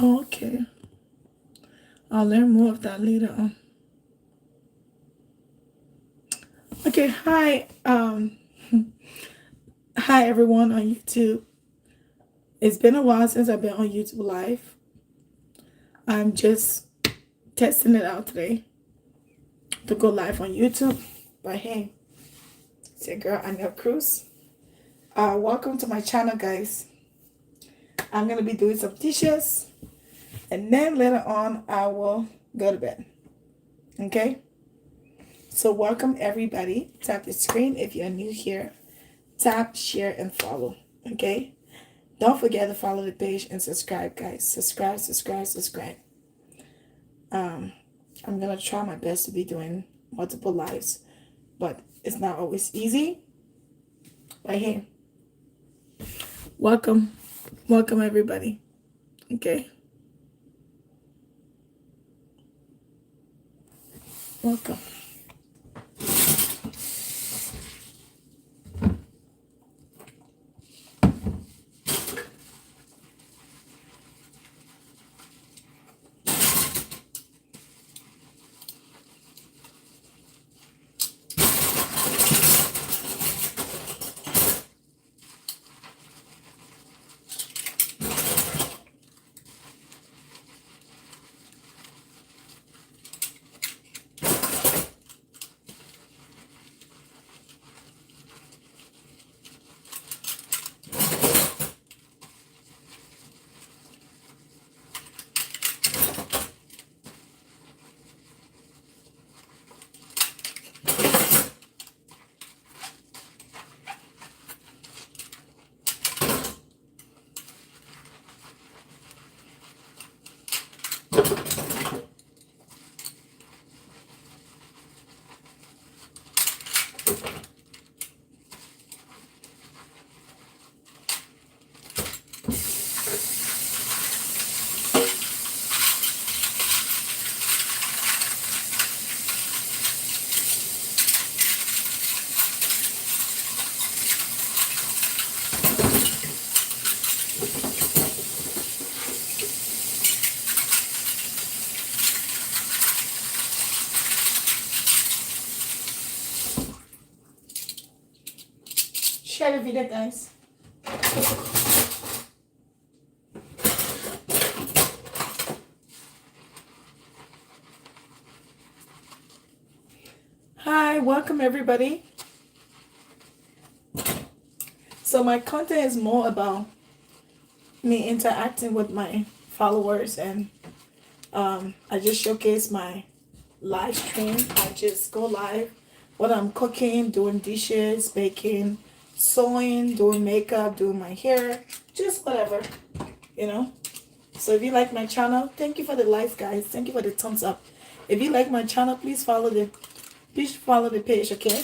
Okay. I'll learn more of that later on. Okay, hi. Hi everyone on YouTube. It's been a while since I've been on YouTube Live. I'm just testing it out today to go live on YouTube. But hey, it's your girl Anya Cruz. Welcome to my channel, guys. I'm gonna be doing some dishes, and then later on I will go to bed. Okay. So welcome everybody. Tap the screen if you're new here. Tap, share, and follow. Okay. Don't forget to follow the page and subscribe, guys. Subscribe, subscribe, subscribe. Um, I'm gonna try my best to be doing multiple lives, but it's not always easy. But hey, welcome, welcome everybody. Okay, welcome. Share the video, guys. Hi, welcome everybody. So my content is more about me interacting with my followers, and I just showcase my live stream. I just go live when I'm cooking, doing dishes, baking, sewing, doing makeup, doing my hair, just whatever, you know. So if you like my channel, thank you for the likes, guys. Thank you for the thumbs up. If you like my channel, please follow the page, okay?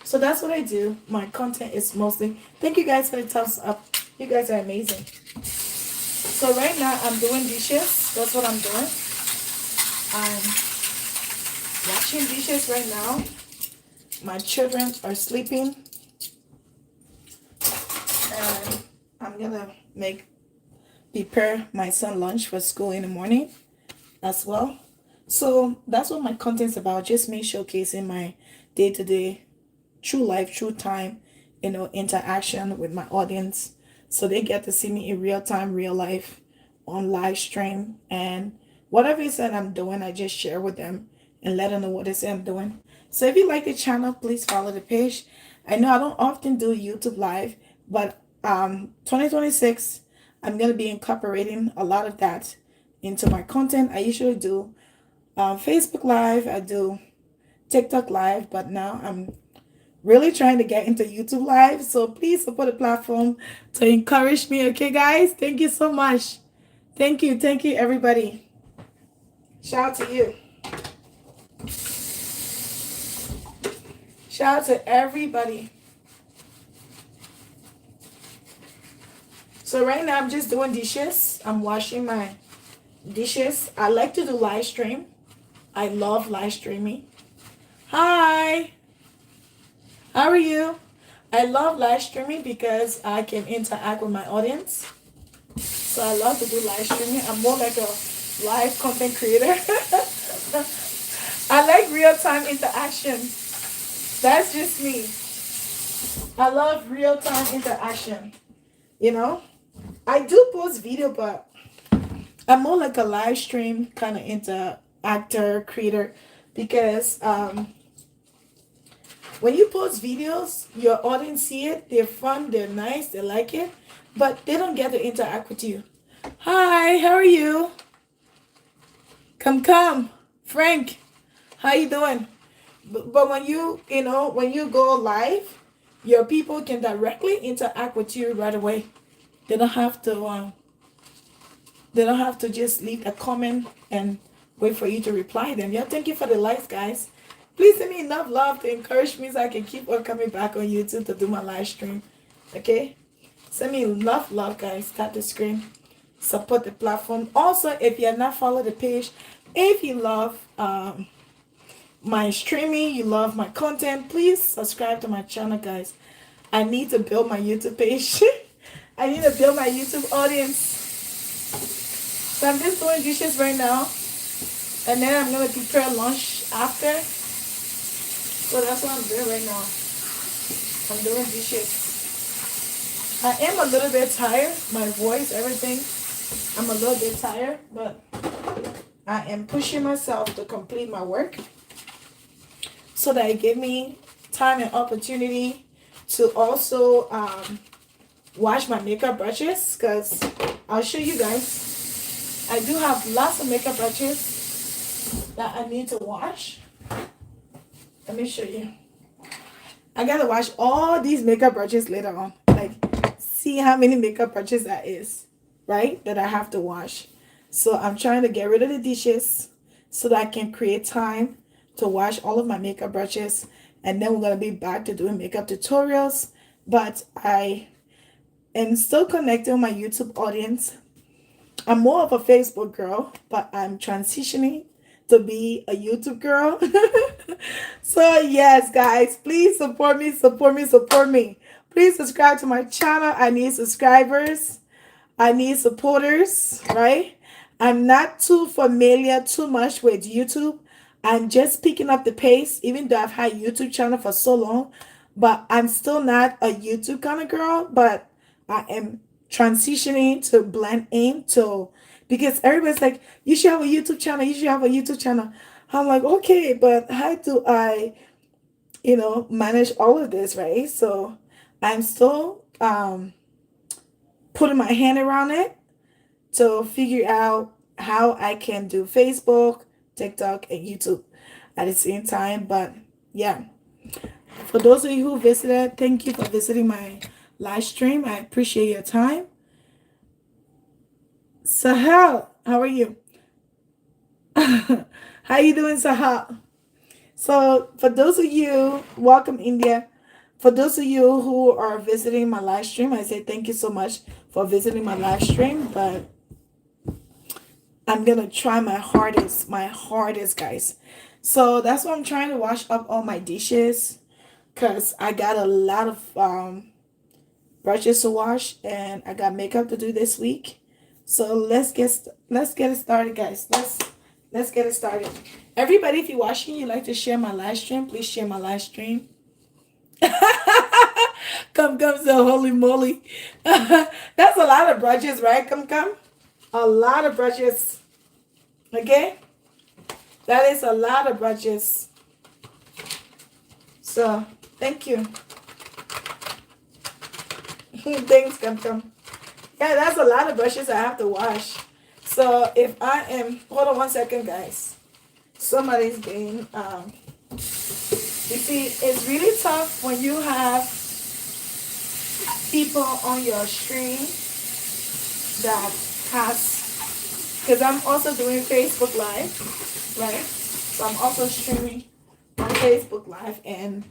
So that's what I do. My content is mostly. Thank you guys for the thumbs up. You guys are amazing. So right now I'm doing dishes. That's what I'm doing. I'm washing dishes right now. My children are sleeping, and I'm gonna prepare my son lunch for school in the morning as well. So that's what my content's about. Just me showcasing my day-to-day, true life, true time, interaction with my audience. So they get to see me in real time, real life, on live stream, and whatever it is that I'm doing, I just share with them and let them know what it is I'm doing. So if you like the channel, please follow the page. I know I don't often do YouTube live, but 2026, I'm gonna be incorporating a lot of that into my content. I usually do Facebook Live, I do TikTok Live, but now I'm really trying to get into YouTube Live. So please support the platform to encourage me, okay, guys? Thank you so much. Thank you, everybody. Shout out to you. Shout out to everybody. So right now I'm just doing dishes. I'm washing my dishes. I like to do live stream. I love live streaming. Hi, how are you? I love live streaming because I can interact with my audience. So I love to do live streaming. I'm more like a live content creator. I like real time interaction. That's just me. I love real time interaction. You know, I do post video, but I'm more like a live stream kind of interactor creator because when you post videos, your audience see it, they're fun, they're nice, they like it, but they don't get to interact with you. Hi, how are you? Come, Frank. How you doing? But when when you go live, your people can directly interact with you right away. They don't have to. They don't have to just leave a comment and wait for you to reply them. Yeah, thank you for the likes, guys. Please send me enough love to encourage me so I can keep on coming back on YouTube to do my live stream. Okay? Send me enough love, guys. Tap the screen. Support the platform. Also, if you have not followed the page, if you love my streaming, you love my content, please subscribe to my channel, guys. I need to build my YouTube page. I need to build my YouTube audience. So I'm just doing dishes right now. And then I'm going to prepare lunch after. So that's what I'm doing right now. I'm doing dishes. I am a little bit tired. My voice, everything. I'm a little bit tired. But I am pushing myself to complete my work. So that it gave me time and opportunity to also wash my makeup brushes. Because I'll show you guys. I do have lots of makeup brushes that I need to wash. Let me show you. I gotta wash all these makeup brushes later on. Like, see how many makeup brushes that is, right? That I have to wash. So I'm trying to get rid of the dishes so that I can create time to wash all of my makeup brushes. And then we're gonna be back to doing makeup tutorials. But I am still connecting with my YouTube audience. I'm more of a Facebook girl, but I'm transitioning to be a YouTube girl. So yes, guys, please support me, support me, support me. Please subscribe to my channel. I need subscribers. I need supporters, right? I'm not too familiar too much with YouTube. I'm just picking up the pace, even though I've had YouTube channel for so long, but I'm still not a YouTube kind of girl, but I am transitioning to blend into because everybody's like, you should have a YouTube channel, you should have a YouTube channel. I'm like, okay, but how do I, manage all of this, right? So I'm still putting my hand around it to figure out how I can do Facebook, TikTok, and YouTube at the same time. But yeah, for those of you who visited, thank you for visiting my live stream. I appreciate your time. Sahel, how are you? How you doing, Sahel? So for those of you, welcome India. For those of you who are visiting my live stream, I say thank you so much for visiting my live stream. But I'm gonna try my hardest, guys. So that's why I'm trying to wash up all my dishes, cause I got a lot of brushes to wash and I got makeup to do this week. So let's get it started, guys. Let's get it started. Everybody, if you're watching, you like to share my live stream, please share my live stream. Come, so holy moly. That's a lot of brushes, right? Come. A lot of brushes. Okay? That is a lot of brushes. So, thank you. Thanks, come. Yeah, that's a lot of brushes I have to wash. So, if I am... Hold on one second, guys. Somebody's being... you see, it's really tough when you have people on your stream that has... Because I'm also doing Facebook Live, right? So I'm also streaming on Facebook Live, and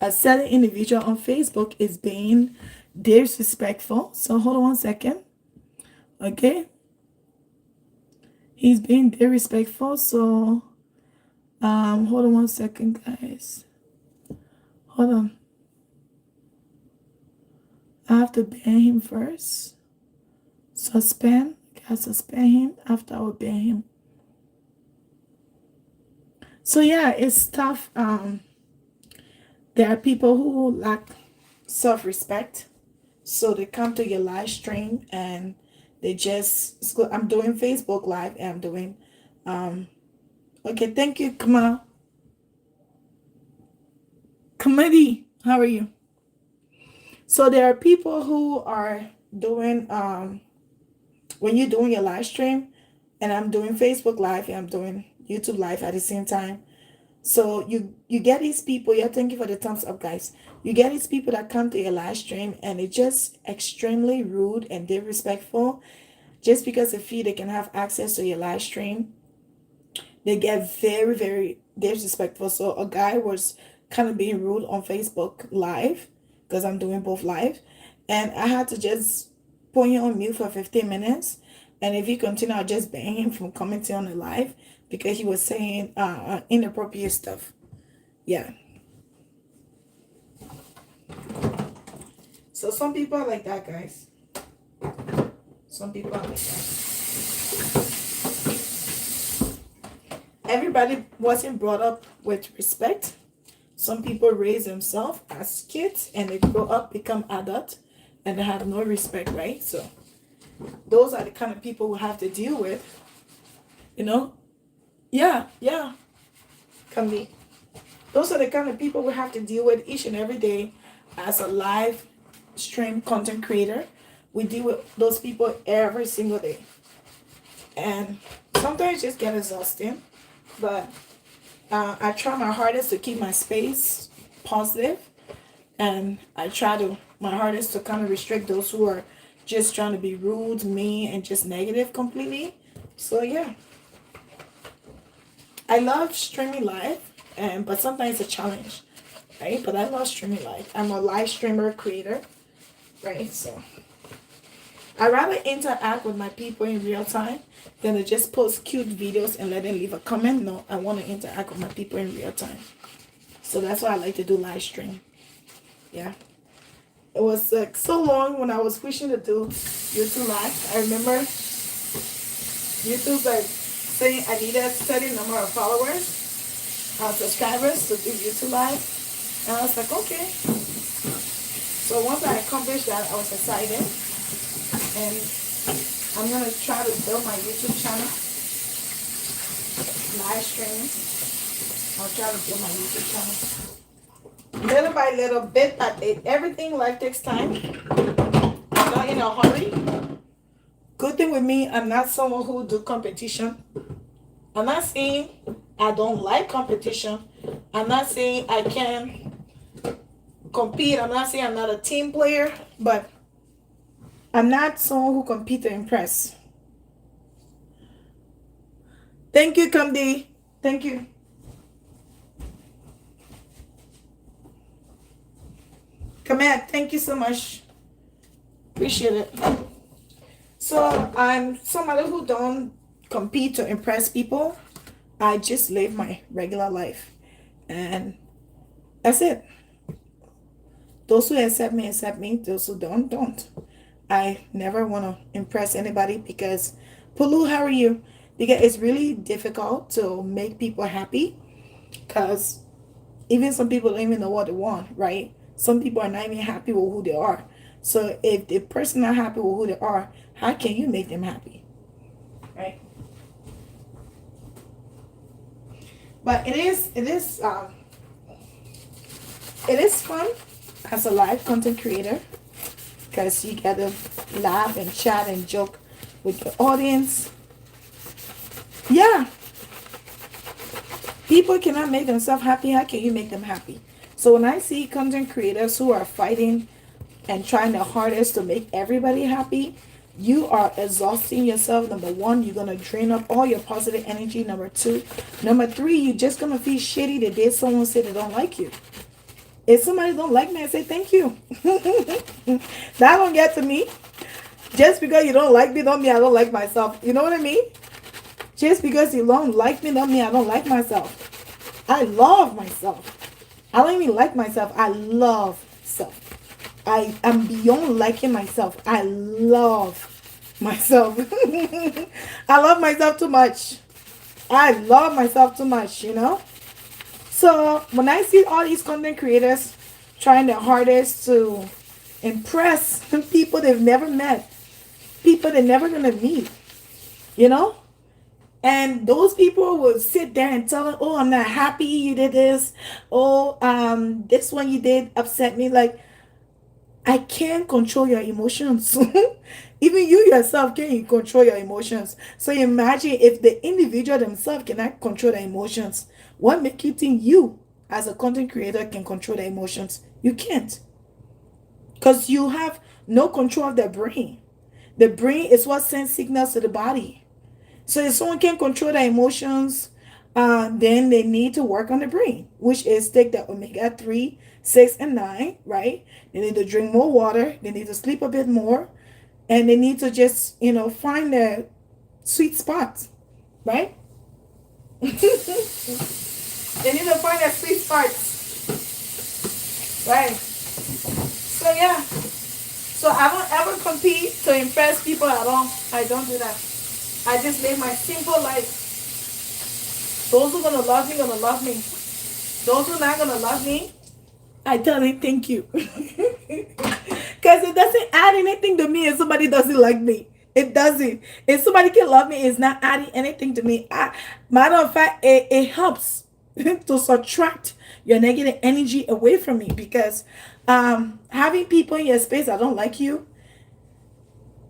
a certain individual on Facebook is being disrespectful. So hold on one second. Okay. He's being disrespectful. So hold on one second, guys. Hold on. I have to ban him first. Suspend. I suspend him after I obey him. So yeah, it's tough. There are people who lack self-respect, so they come to your live stream and they just. I'm doing Facebook Live and I'm doing. Okay, thank you, Kamal. Committee, how are you? So there are people who are doing when you're doing your live stream, and I'm doing Facebook Live and I'm doing YouTube Live at the same time. So you get these people. Yeah, thank you for the thumbs up, guys. You get these people that come to your live stream and it's just extremely rude and disrespectful. Just because they feel they can have access to your live stream, they get very, very disrespectful. So a guy was kind of being rude on Facebook Live because I'm doing both live, and I had to just put him on mute for 15 minutes. And if he continued, I'll just ban him from commenting on the live because he was saying inappropriate stuff. Yeah. So some people are like that, guys. Some people are like that. Everybody wasn't brought up with respect. Some people raise themselves as kids and they grow up, become adult, and they have no respect, right? So those are the kind of people we have to deal with, you know? Yeah. Come be. Those are the kind of people we have to deal with each and every day as a live stream content creator. We deal with those people every single day. And sometimes just get exhausting. But I try my hardest to keep my space positive, and I try to my hardest to kind of restrict those who are just trying to be rude, mean, and just negative completely. So yeah, I love streaming live, but sometimes it's a challenge, right? But I love streaming live. I'm a live streamer creator, right? So I rather interact with my people in real time than to just post cute videos and let them leave a comment. No, I want to interact with my people in real time. So that's why I like to do live stream. Yeah. It was so long when I was wishing to do YouTube Live. I remember YouTube like saying I needed a certain number of followers, subscribers to do YouTube Live. And I was like, okay. So once I accomplished that, I was excited. And I'm going to try to build my YouTube channel, live streaming. I'll try to build my YouTube channel. Little by little, bit by bit. Everything life takes time. I'm not in a hurry. Good thing with me, I'm not someone who do competition. I'm not saying I don't like competition. I'm not saying I can't compete. I'm not saying I'm not a team player, but I'm not someone who compete to impress. Thank you, Kamdi. Thank you. Kamat, thank you so much. Appreciate it. So I'm somebody who don't compete to impress people. I just live my regular life. And that's it. Those who accept me, accept me. Those who don't, don't. I never want to impress anybody because, Pulu, how are you? Because it's really difficult to make people happy because even some people don't even know what they want, right? Some people are not even happy with who they are. So if the person not happy with who they are, how can you make them happy, right? But it is fun as a live content creator because you get to laugh and chat and joke with your audience. Yeah. People cannot make themselves happy. How can you make them happy? So when I see content creators who are fighting and trying their hardest to make everybody happy, you are exhausting yourself. Number one, you're going to drain up all your positive energy. Number two. Number three, you're just going to feel shitty the day someone said they don't like you. If somebody don't like me, I say thank you. That don't get to me. Just because you don't like me don't mean I don't like myself. You know what I mean? Just because you don't like me don't mean I don't like myself. I love myself. I don't even like myself. I love self. I am beyond liking myself. I love myself. I love myself too much. I love myself too much, you know? So when I see all these content creators trying their hardest to impress people they've never met, people they're never gonna meet, you know? And those people will sit there and tell them, "Oh, I'm not happy you did this. Oh, this one you did upset me." Like, I can't control your emotions. Even you yourself can't control your emotions. So imagine if the individual themselves cannot control their emotions. What make you think you, as a content creator, can control their emotions? You can't. Because you have no control of the brain. The brain is what sends signals to the body. So if someone can control their emotions, then they need to work on the brain, which is take the omega 3, 6, and 9, right? They need to drink more water. They need to sleep a bit more. And they need to just, find their sweet spot, right? They need to find their sweet spots, right? So, yeah. So I don't ever compete to impress people at all. I don't do that. I just live my simple life. Those who are gonna love me, gonna love me. Those who are not gonna love me, I tell them thank you. Because it doesn't add anything to me if somebody doesn't like me. It doesn't. If somebody can love me, it's not adding anything to me. Matter of fact, it helps to subtract your negative energy away from me, because having people in your space that don't like you,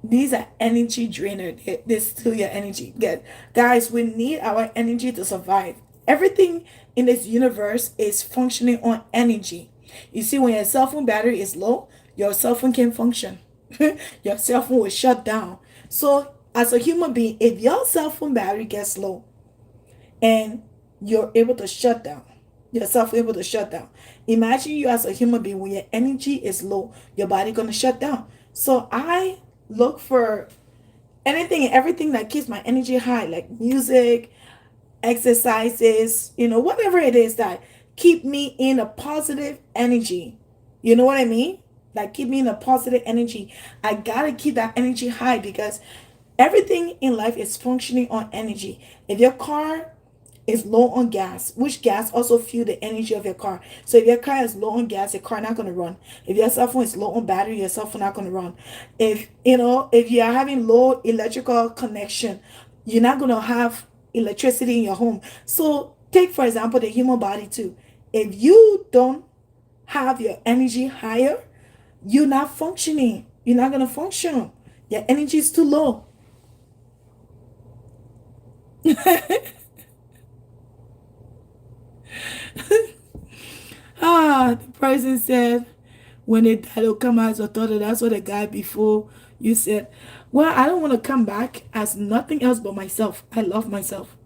these are energy drainer. They steal your energy. Good. Guys, we need our energy to survive. Everything in this universe is functioning on energy. You see, when your cell phone battery is low, your cell phone can't function. Your cell phone will shut down. So, as a human being, if your cell phone battery gets low and you're able to shut down, yourself able to shut down. Imagine you as a human being, when your energy is low, your body gonna shut down. So I look for anything and everything that keeps my energy high, like music, exercises, whatever it is that keep me in a positive energy. You know what I mean? Like, keep me in a positive energy. I gotta keep that energy high, because everything in life is functioning on energy. If your car is low on gas, which gas also fuel the energy of your car. So if your car is low on gas, your car not gonna run. If your cell phone is low on battery, your cell phone not gonna run. If you are having low electrical connection, you're not gonna have electricity in your home. So take, for example, the human body too. If you don't have your energy higher, you're not functioning. You're not gonna function. Your energy is too low. The person said when they die, they'll come out as a daughter. That's what the guy before you said. Well, I don't want to come back as nothing else but myself. I love myself.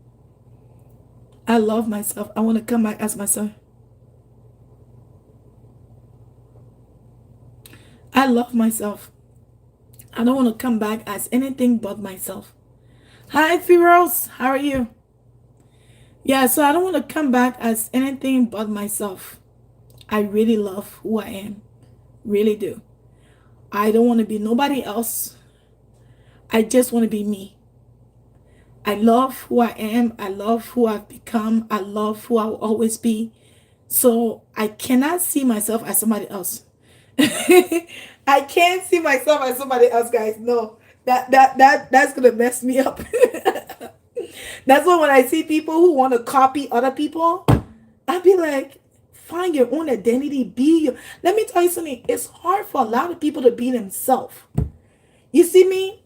I love myself. I want to come back as myself. I love myself. I don't want to come back as anything but myself. Hi, Firoz. How are you? Yeah, so I don't want to come back as anything but myself. I really love who I am. Really do. I don't want to be nobody else. I just want to be me. I love who I am. I love who I've become. I love who I will always be. So I cannot see myself as somebody else. I can't see myself as somebody else, guys. No. That's gonna mess me up. That's why when I see people who want to copy other people, I'll be like, find your own identity. Be your. Let me tell you something. It's hard for a lot of people to be themselves. You see me?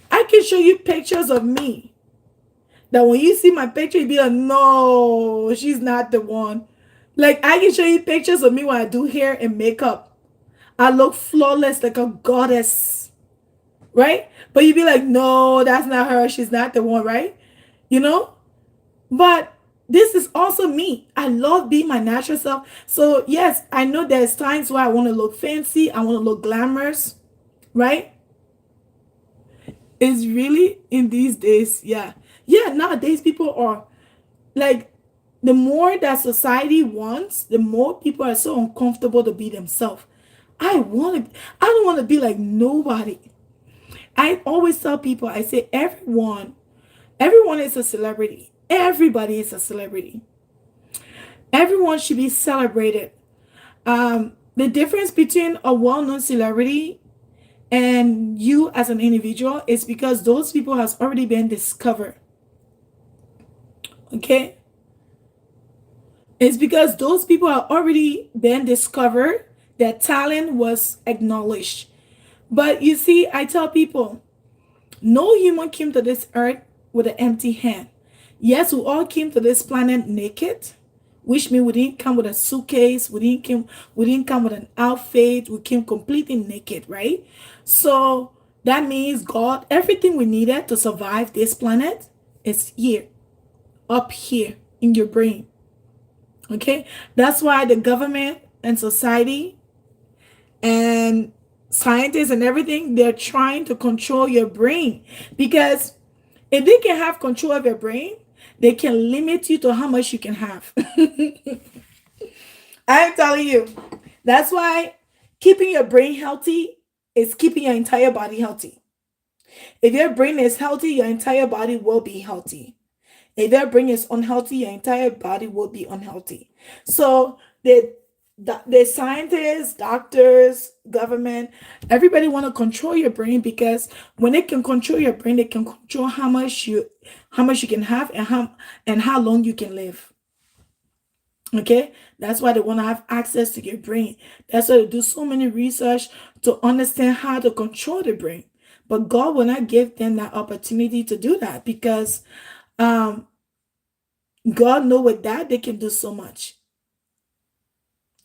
I can show you pictures of me that when you see my picture, you be like, no, she's not the one. Like, I can show you pictures of me when I do hair and makeup. I look flawless like a goddess, right? But you be like, no, that's not her. She's not the one, right? You know? But this is also me. I love being my natural self. So, yes, I know there's times where I want to look fancy. I want to look glamorous, right? It's really in these days, yeah. Yeah, nowadays people are like, the more that society wants, the more people are so uncomfortable to be themselves. I don't want to be like nobody. I always tell people, I say, everyone is a celebrity. Everybody is a celebrity. Everyone should be celebrated. The difference between a well-known celebrity and you as an individual is because those people has already been discovered. Okay? It's because those people have already been discovered. Their talent was acknowledged. But you see, I tell people, no human came to this earth with an empty hand. Yes, we all came to this planet naked, which means we didn't come with a suitcase, we didn't come with an outfit, we came completely naked, right? So that means God, everything we needed to survive this planet is here, up here in your brain. Okay? That's why the government and society and scientists and everything, they're trying to control your brain, because if they can have control of your brain, they can limit you to how much you can have. I'm telling you, that's why keeping your brain healthy is keeping your entire body healthy. If your brain is healthy, your entire body will be healthy. If your brain is unhealthy, your entire body will be unhealthy. So the scientists, doctors, government, everybody want to control your brain, because when they can control your brain, they can control how much you can have, and how long you can live. Okay, that's why they want to have access to your brain. That's why they do so many research to understand how to control the brain. But God will not give them that opportunity to do that, because um God know with that they can do so much.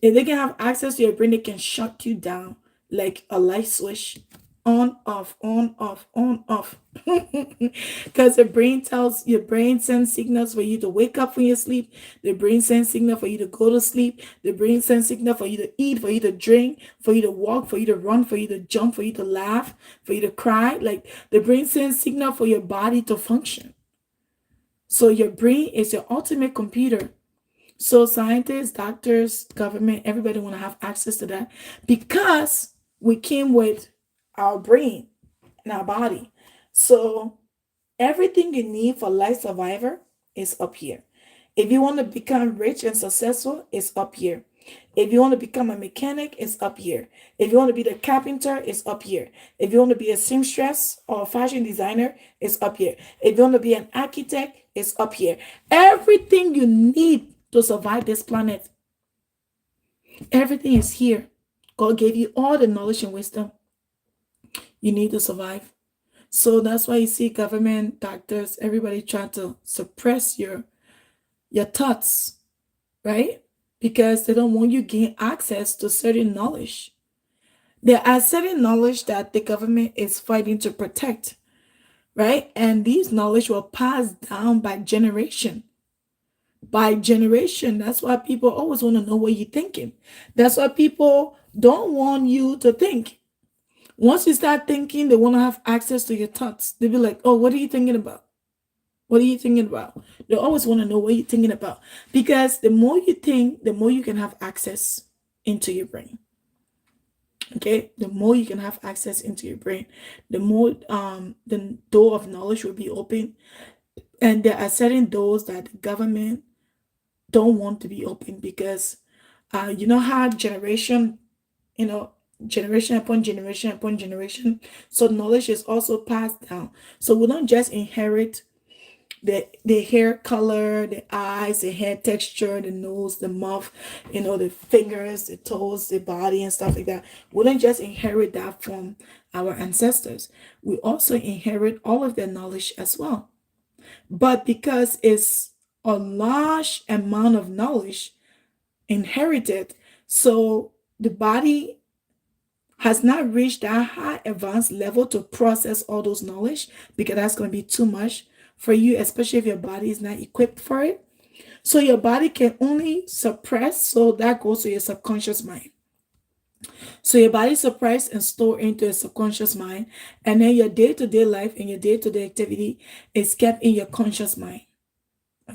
If they can have access to your brain, they can shut you down like a light switch. On, off, on, off, on, off. Because your brain sends signals for you to wake up when you sleep. The brain sends signal for you to go to sleep. The brain sends signal for you to eat, for you to drink, for you to walk, for you to run, for you to jump, for you to laugh, for you to cry. Like, the brain sends signal for your body to function. So your brain is your ultimate computer. So scientists, doctors, government, everybody want to have access to that, because we came with our brain and our body. So everything you need for life survivor is up here. If you want to become rich and successful, it's up here. If you want to become a mechanic, it's up here. If you want to be the carpenter, it's up here. If you want to be a seamstress or a fashion designer, it's up here. If you want to be an architect, it's up here. Everything you need to survive this planet, everything is here. God gave you all the knowledge and wisdom you need to survive. So that's why you see government, doctors, everybody trying to suppress your thoughts, right? Because they don't want you gain access to certain knowledge. There are certain knowledge that the government is fighting to protect, right? And these knowledge will pass down by generation. By generation. That's why people always want to know what you're thinking. That's why people don't want you to think. Once you start thinking, they want to have access to your thoughts. They'll be like, oh, what are you thinking about? What are you thinking about? They always want to know what you're thinking about. Because the more you think, the more you can have access into your brain. Okay? The more you can have access into your brain, the more the door of knowledge will be open. And there are certain doors that the government don't want to be open, because you know how you know generation upon generation upon generation, so knowledge is also passed down. So we don't just inherit the hair color, the eyes, the hair texture, the nose, the mouth, the fingers, the toes, the body, and stuff like that. We don't just inherit that from our ancestors. We also inherit all of their knowledge as well. But because it's a large amount of knowledge inherited, so the body has not reached that high advanced level to process all those knowledge, because that's going to be too much for you, especially if your body is not equipped for it. So your body can only suppress, so that goes to your subconscious mind. So your body suppress and store into your subconscious mind, and then your day-to-day life and your day-to-day activity is kept in your conscious mind.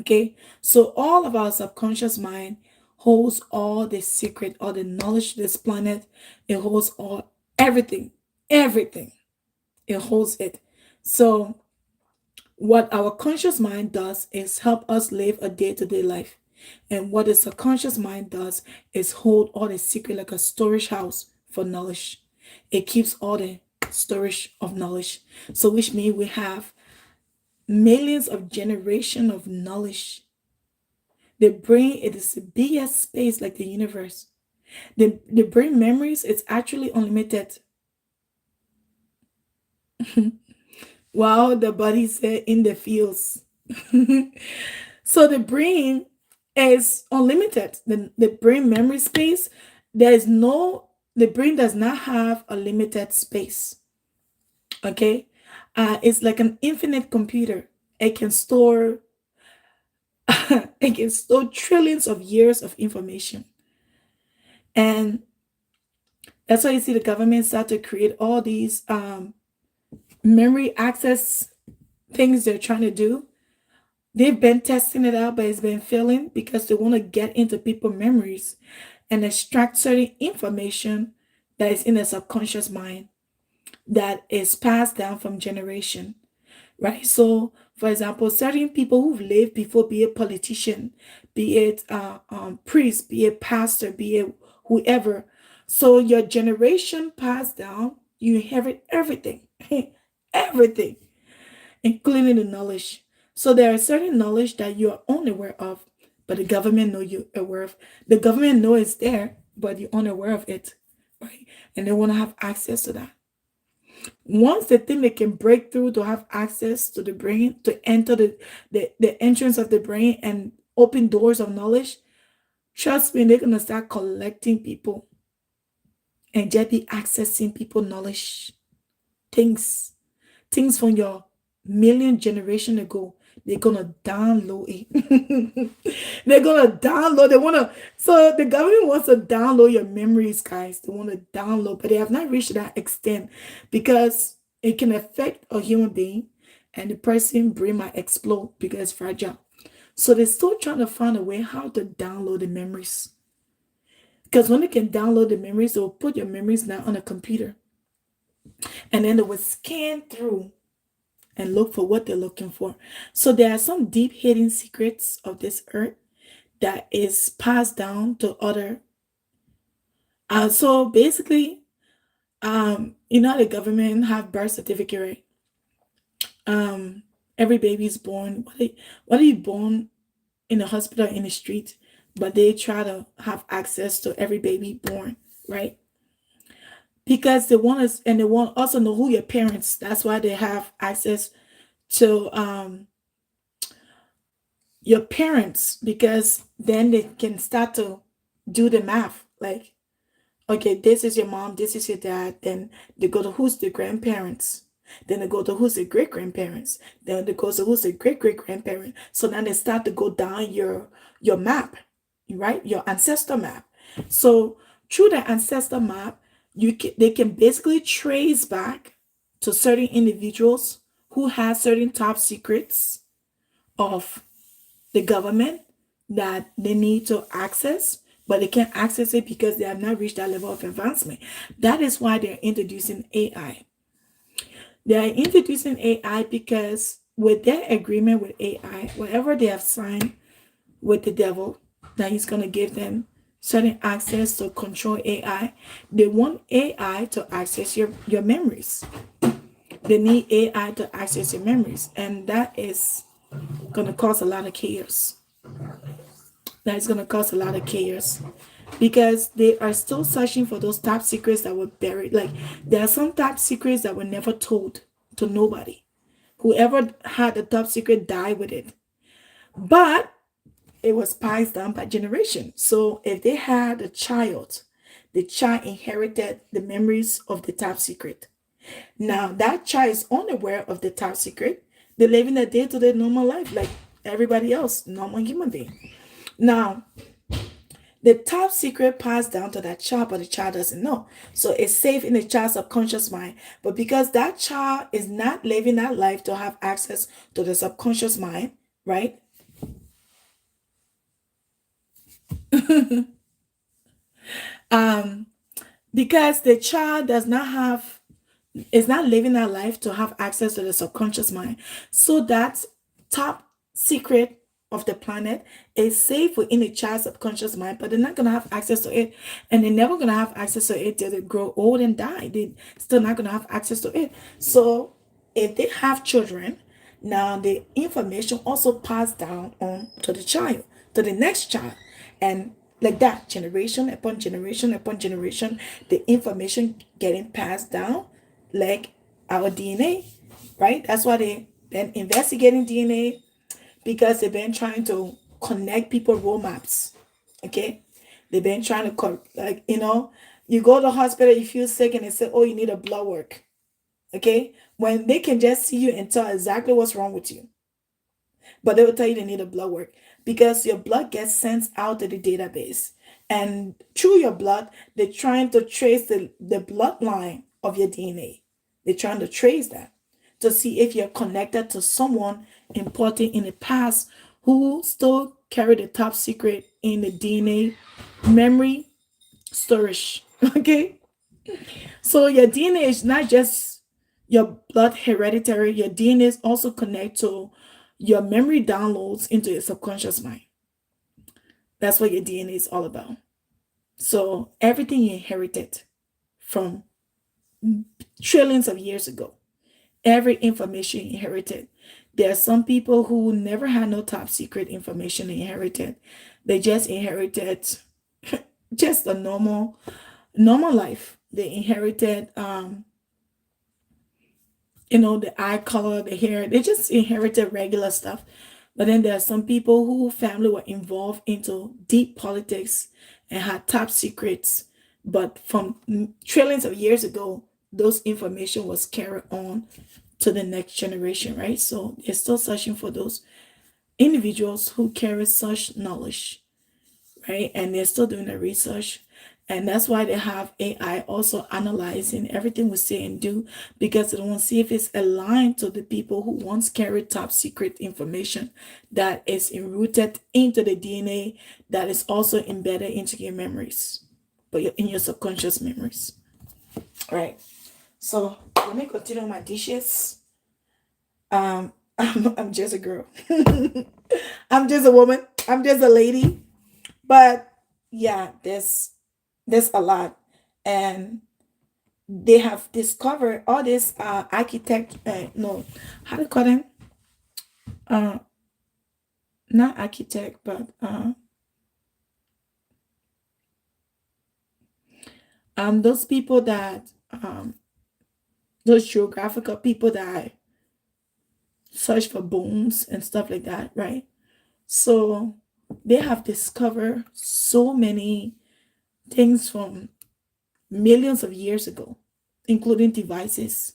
Okay, so all of our subconscious mind holds all the secret, all the knowledge of this planet. It holds all everything, everything. It holds it. So what our conscious mind does is help us live a day-to-day life. And what the subconscious mind does is hold all the secret like a storage house for knowledge. It keeps all the storage of knowledge. So which means we have millions of generation of knowledge. The brain, it is the biggest space like the universe. The brain memories is actually unlimited. While the body said in the fields. So the brain is unlimited. The brain memory space, there is no, the brain does not have a limited space. Okay. It's like an infinite computer. It can store it can store trillions of years of information. And that's why you see the government start to create all these memory access things they're trying to do. They've been testing it out, but it's been failing because they want to get into people's memories and extract certain information that is in the subconscious mind that is passed down from generation, right? So, for example, certain people who've lived before, be it politician, be it priest, be it pastor, be it whoever. So your generation passed down, you inherit everything, everything, including the knowledge. So there are certain knowledge that you are unaware of, but the government know you're aware of. The government know it's there, but you're unaware of it, right? And they want to have access to that. Once they think they can break through to have access to the brain, to enter the entrance of the brain and open doors of knowledge, trust me, they're gonna start collecting people and just be accessing people knowledge, things, things from your million generation ago. They're gonna download it. They're gonna download. They wanna. So the government wants to download your memories, guys. They want to download, but they have not reached that extent because it can affect a human being, and the person brain might explode because it's fragile. So they're still trying to find a way how to download the memories. Because when they can download the memories, they'll put your memories now on a computer, and then they will scan through and look for what they're looking for. So there are some deep hidden secrets of this earth that is passed down to other. So basically, you know, the government have birth certificate, right? Every baby is born. Whether you born in a hospital or in the street, but they try to have access to every baby born, right? Because they want us, and they want also know who your parents. That's why they have access to your parents, because then they can start to do the math. Like, okay, this is your mom, this is your dad. Then they go to who's the grandparents. Then they go to who's the great grandparents. Then they go to who's the great great grandparent. So now they start to go down your map, right? Your ancestor map. So through the ancestor map, they can basically trace back to certain individuals who have certain top secrets of the government that they need to access, but they can't access it because they have not reached that level of advancement. That is why they're introducing AI. They are introducing AI because with their agreement with AI, whatever they have signed with the devil, that he's going to give them certain access to control AI, they want AI to access your memories. They need AI to access your memories, and that is going to cause a lot of chaos. That is going to cause a lot of chaos because they are still searching for those top secrets that were buried. Like, there are some top secrets that were never told to nobody. Whoever had the top secret died with it, but it was passed down by generation. So if they had a child, the child inherited the memories of the top secret. Now that child is unaware of the top secret. They're living a day-to-day normal life like everybody else, normal human being. Now, the top secret passed down to that child, but the child doesn't know. So it's safe in the child's subconscious mind. But because that child is not living that life to have access to the subconscious mind, right? Um, because the child does not have is not living that life to have access to the subconscious mind. So that top secret of the planet is safe within a child's subconscious mind, but they're not gonna have access to it, and they're never gonna have access to it till they grow old and die. They still not gonna have access to it. So if they have children, now the information also passed down on to the child, to the next child, and like that, generation upon generation upon generation, the information getting passed down like our DNA, right? That's why they been investigating DNA, because they've been trying to connect people roadmaps. Okay, they've been trying to like, you go to the hospital, you feel sick, and they say, oh, you need a blood work. Okay, when they can just see you and tell exactly what's wrong with you, but they will tell you they need a blood work, because your blood gets sent out to the database, and through your blood they're trying to trace the bloodline of your DNA. They're trying to trace that to see if you're connected to someone important in the past who still carry the top secret in the DNA memory storage. Okay, so your DNA is not just your blood hereditary, your DNA is also connect to your memory downloads into your subconscious mind. That's what your DNA is all about. So everything you inherited from trillions of years ago, every information you inherited. There are some people who never had no top secret information they inherited. They just inherited just a normal life. They inherited the eye color, the hair. They just inherited regular stuff. But then there are some people who family were involved into deep politics and had top secrets. But from trillions of years ago, those information was carried on to the next generation, right? So they're still searching for those individuals who carry such knowledge, right? And they're still doing the research. And that's why they have AI also analyzing everything we say and do, because they want to see if it's aligned to the people who once carried top secret information that is enrooted into the DNA, that is also embedded into your memories, but in your subconscious memories. All right. So let me continue my dishes. I'm just a girl. I'm just a woman. I'm just a lady. But yeah, there's a lot, and they have discovered all this architect. No, how do you call them? Uh, Not architect, but those people that those geographical people that search for bones and stuff like that, right? So they have discovered so many things from millions of years ago, including devices.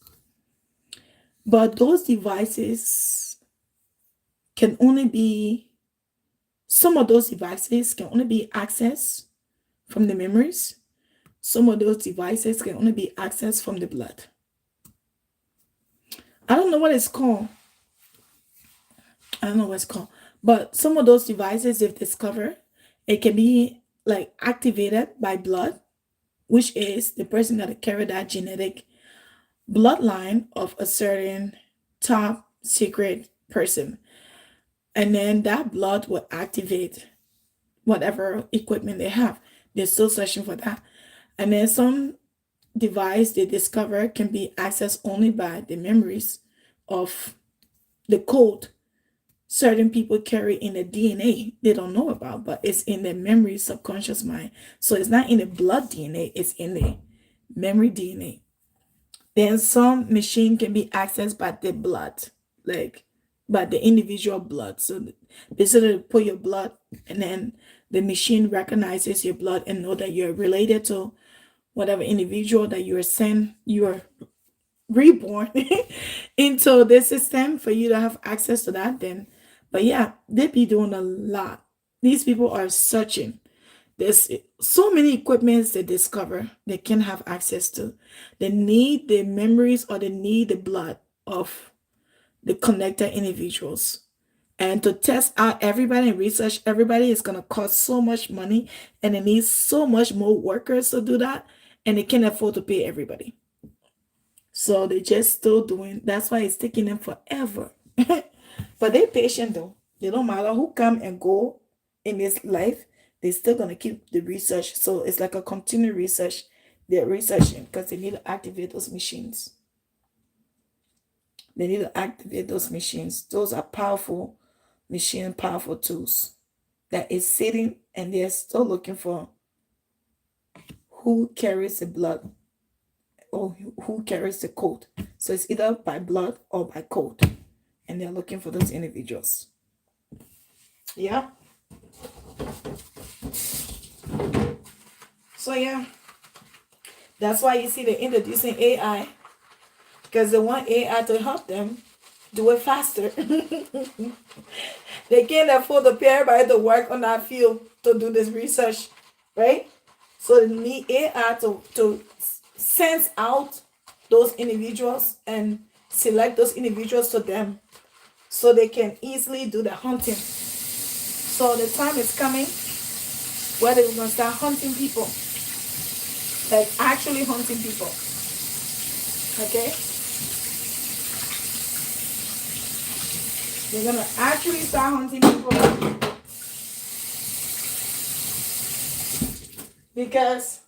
But those devices can only be, some of those devices can only be accessed from the memories. Some of those devices can only be accessed from the blood. I don't know what it's called. I don't know what it's called. But some of those devices they've discovered, it can be like activated by blood, which is the person that carry that genetic bloodline of a certain top secret person. And then that blood will activate whatever equipment they have. They're still searching for that. And then some device they discover can be accessed only by the memories of the code certain people carry in the DNA they don't know about, but it's in the memory subconscious mind. So it's not in the blood DNA, it's in the memory DNA. Then some machine can be accessed by the blood, like by the individual blood. So basically put your blood, and then the machine recognizes your blood and know that you're related to whatever individual that you're reborn into the system for you to have access to that. Then, but yeah, they be doing a lot. These people are searching. There's so many equipments they discover they can have access to. They need the memories, or they need the blood of the connected individuals. And to test out everybody and research everybody is going to cost so much money, and it needs so much more workers to do that, and they can't afford to pay everybody. So they just still doing. That's why it's taking them forever. But they patient though. They don't matter who come and go in this life. They still gonna keep the research. So it's like a continued research. They're researching because they need to activate those machines. They need to activate those machines. Those are powerful machine, powerful tools that is sitting and they're still looking for who carries the blood or who carries the code. So it's either by blood or by code. And they're looking for those individuals. Yeah. So yeah. That's why you see they're introducing AI. Because they want AI to help them do it faster. They can't afford to pay everybody to work on that field to do this research, right? So they need AI to sense out those individuals and select those individuals to them so they can easily do the hunting. So the time is coming where they're going to start hunting people. Like actually hunting people. Okay? They're going to actually start hunting people. Because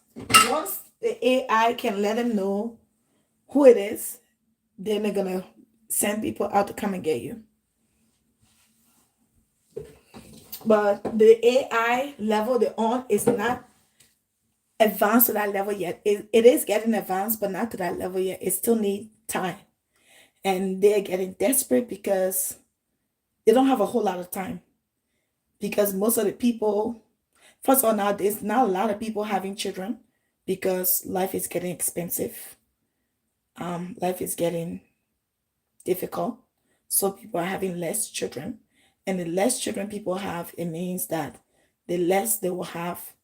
once the AI can let them know who it is, then they're going to send people out to come and get you. But the AI level they're on is not advanced to that level yet. It is getting advanced, but not to that level yet. It still needs time. And they're getting desperate because they don't have a whole lot of time. Because most of the people, first of all, now there's not a lot of people having children because life is getting expensive. Life is getting difficult. So people are having less children. And the less children people have, it means that the less they will have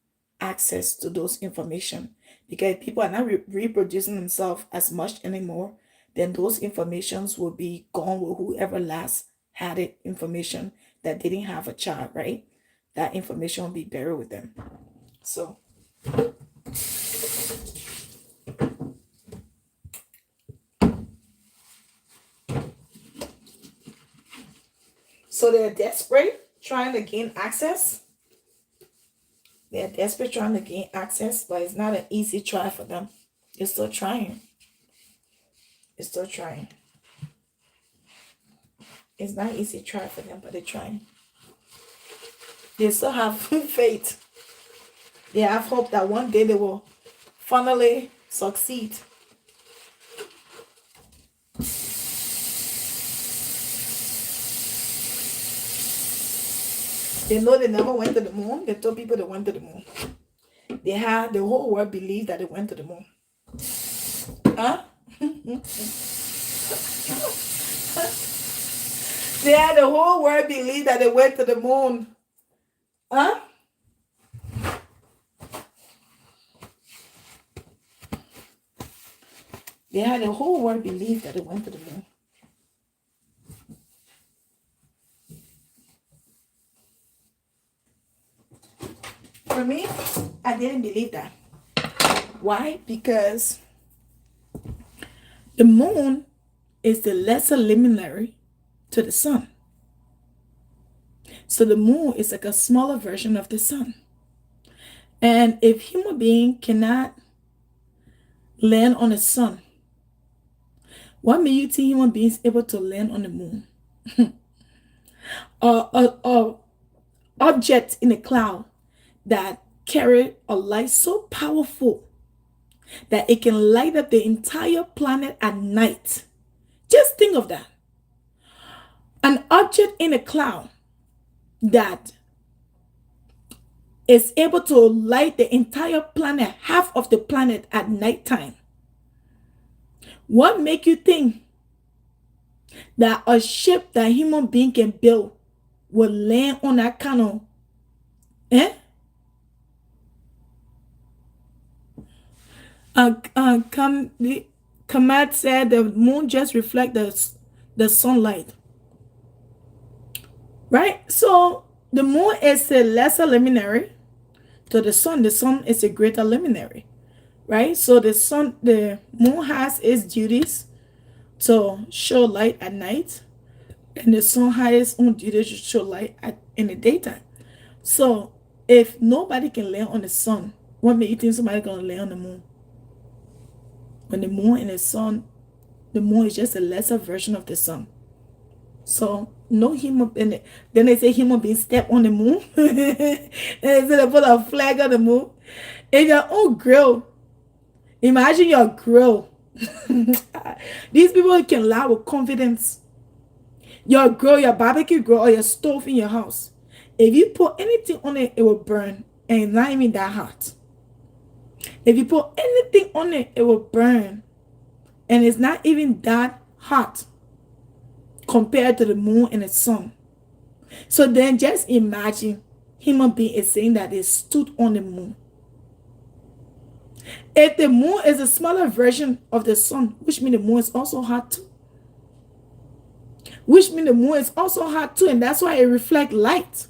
access to those information. Because people are not reproducing themselves as much anymore, then those informations will be gone with whoever last had it information that didn't have a child, right? That information will be buried with them. So they're desperate trying to gain access. They're desperate trying to gain access, but it's not an easy try for them. They're still trying. It's still trying. It's not easy try for them, but they're trying. They still have faith. They have hope that one day they will finally succeed. They know they never went to the moon. They told people they went to the moon. They had the whole world believe that they went to the moon. Huh? They had the whole world believe that they went to the moon. Huh? They had the whole world believe that they went to the moon. For me, I didn't believe that. Why? Because the moon is the lesser luminary to the sun. So the moon is like a smaller version of the sun. And if human being cannot land on the sun, what made you think human beings able to land on the moon? A object in a cloud that carry a light so powerful that it can light up the entire planet at night. Just think of that. An object in a cloud that is able to light the entire planet, half of the planet at nighttime. What make you think that a ship that human being can build will land on that kind of Kamat said the moon just reflects the sunlight. Right? So the moon is a lesser luminary to the sun. The sun is a greater luminary. right? So the moon has its duties to show light at night, and the sun has its own duty to show light in the daytime. So if nobody can lay on the sun, what makes you think somebody gonna lay on the moon? When the moon and the sun, the moon is just a lesser version of the sun. So no human, and then they say human beings step on the moon. And they say they put a flag on the moon. In your own grill, imagine your grill. These people can lie with confidence. Your grill, your barbecue grill, or your stove in your house. If you put anything on it, it will burn, and it's not even that hot. If you put anything on it, it will burn, and it's not even that hot compared to the moon and the sun. So then just imagine human being is saying that they stood on the moon. If the moon is a smaller version of the sun, which means the moon is also hot too. Which means the moon is also hot too, and that's why it reflects light.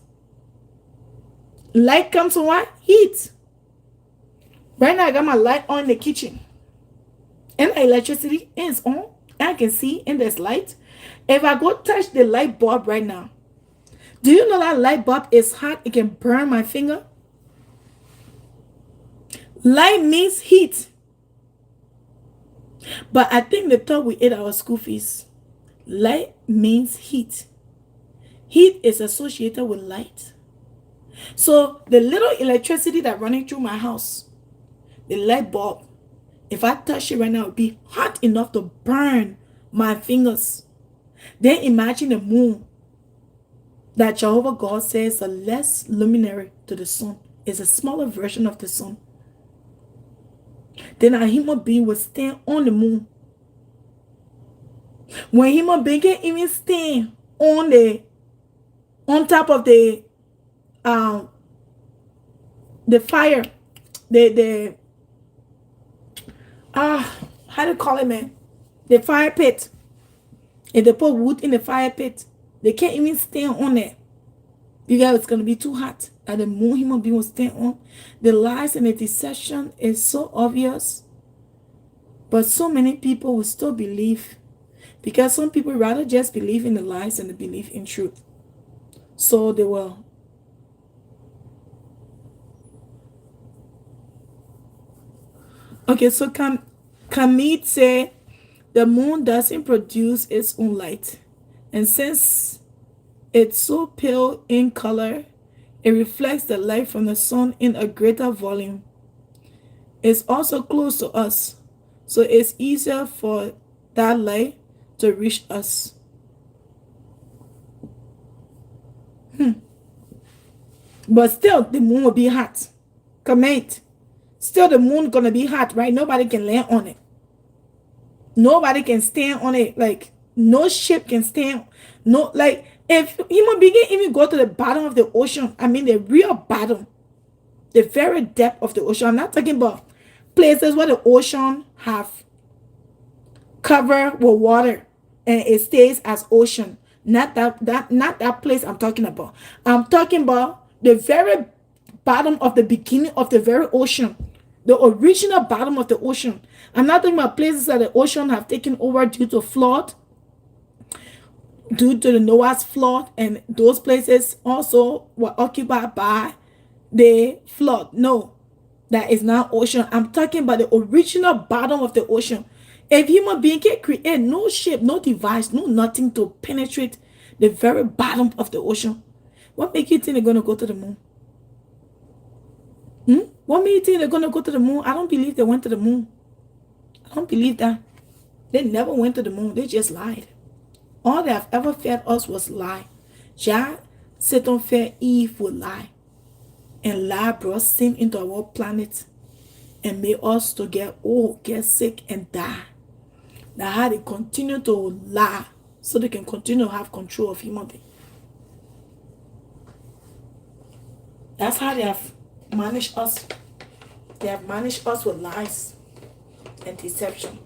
Light comes from what? Heat. Right now I got my light on in the kitchen. And the electricity is on. And I can see and there's light. If I go touch the light bulb right now, do you know that light bulb is hot? It can burn my finger. Light means heat. But I think they thought we ate our school fees. Light means heat. Heat is associated with light. So the little electricity that running through my house, the light bulb, if I touch it right now, it would be hot enough to burn my fingers. Then imagine the moon that Jehovah God says is a less luminary to the sun. It's a smaller version of the sun. Then a human being will stand on the moon. When human being can even stand on top of the fire, how do you call it, man? The fire pit. If they put wood in the fire pit, they can't even stand on it. You guys, it's gonna be too hot. And the moon human being will stand on. The lies and the deception is so obvious, but so many people will still believe, because some people rather just believe in the lies than they believe in truth. So they will. Okay, so Kamit say the moon doesn't produce its own light, and since it's so pale in color, it reflects the light from the sun in a greater volume. It's also close to us, so it's easier for that light to reach us. But still, the moon will be hot. Comment. Still, the moon gonna be hot, right? Nobody can land on it. Nobody can stand on it. Like, no ship can stand. No, like, if human being can even go to the bottom of the ocean, I mean the real bottom, the very depth of the ocean. I'm not talking about places where the ocean have covered with water and it stays as ocean. Not that place I'm talking about. I'm talking about the very bottom of the beginning of the very ocean, the original bottom of the ocean. I'm not talking about places that the ocean have taken over due to flood, due to the Noah's flood, and those places also were occupied by the flood. No, that is not ocean. I'm talking about the original bottom of the ocean. If human being can create no shape, no device, no nothing to penetrate the very bottom of the ocean, what make you think they're going to go to the moon? What make you think they're going to go to the moon? I don't believe they went to the moon. I don't believe that. They never went to the moon. They just lied. All they have ever fed us was lie. Jah, Satan fed Eve with lie. And lie brought sin into our planet and made us to get old, get sick, and die. Now how they continue to lie so they can continue to have control of human beings. That's how they have managed us. They have managed us with lies and deception.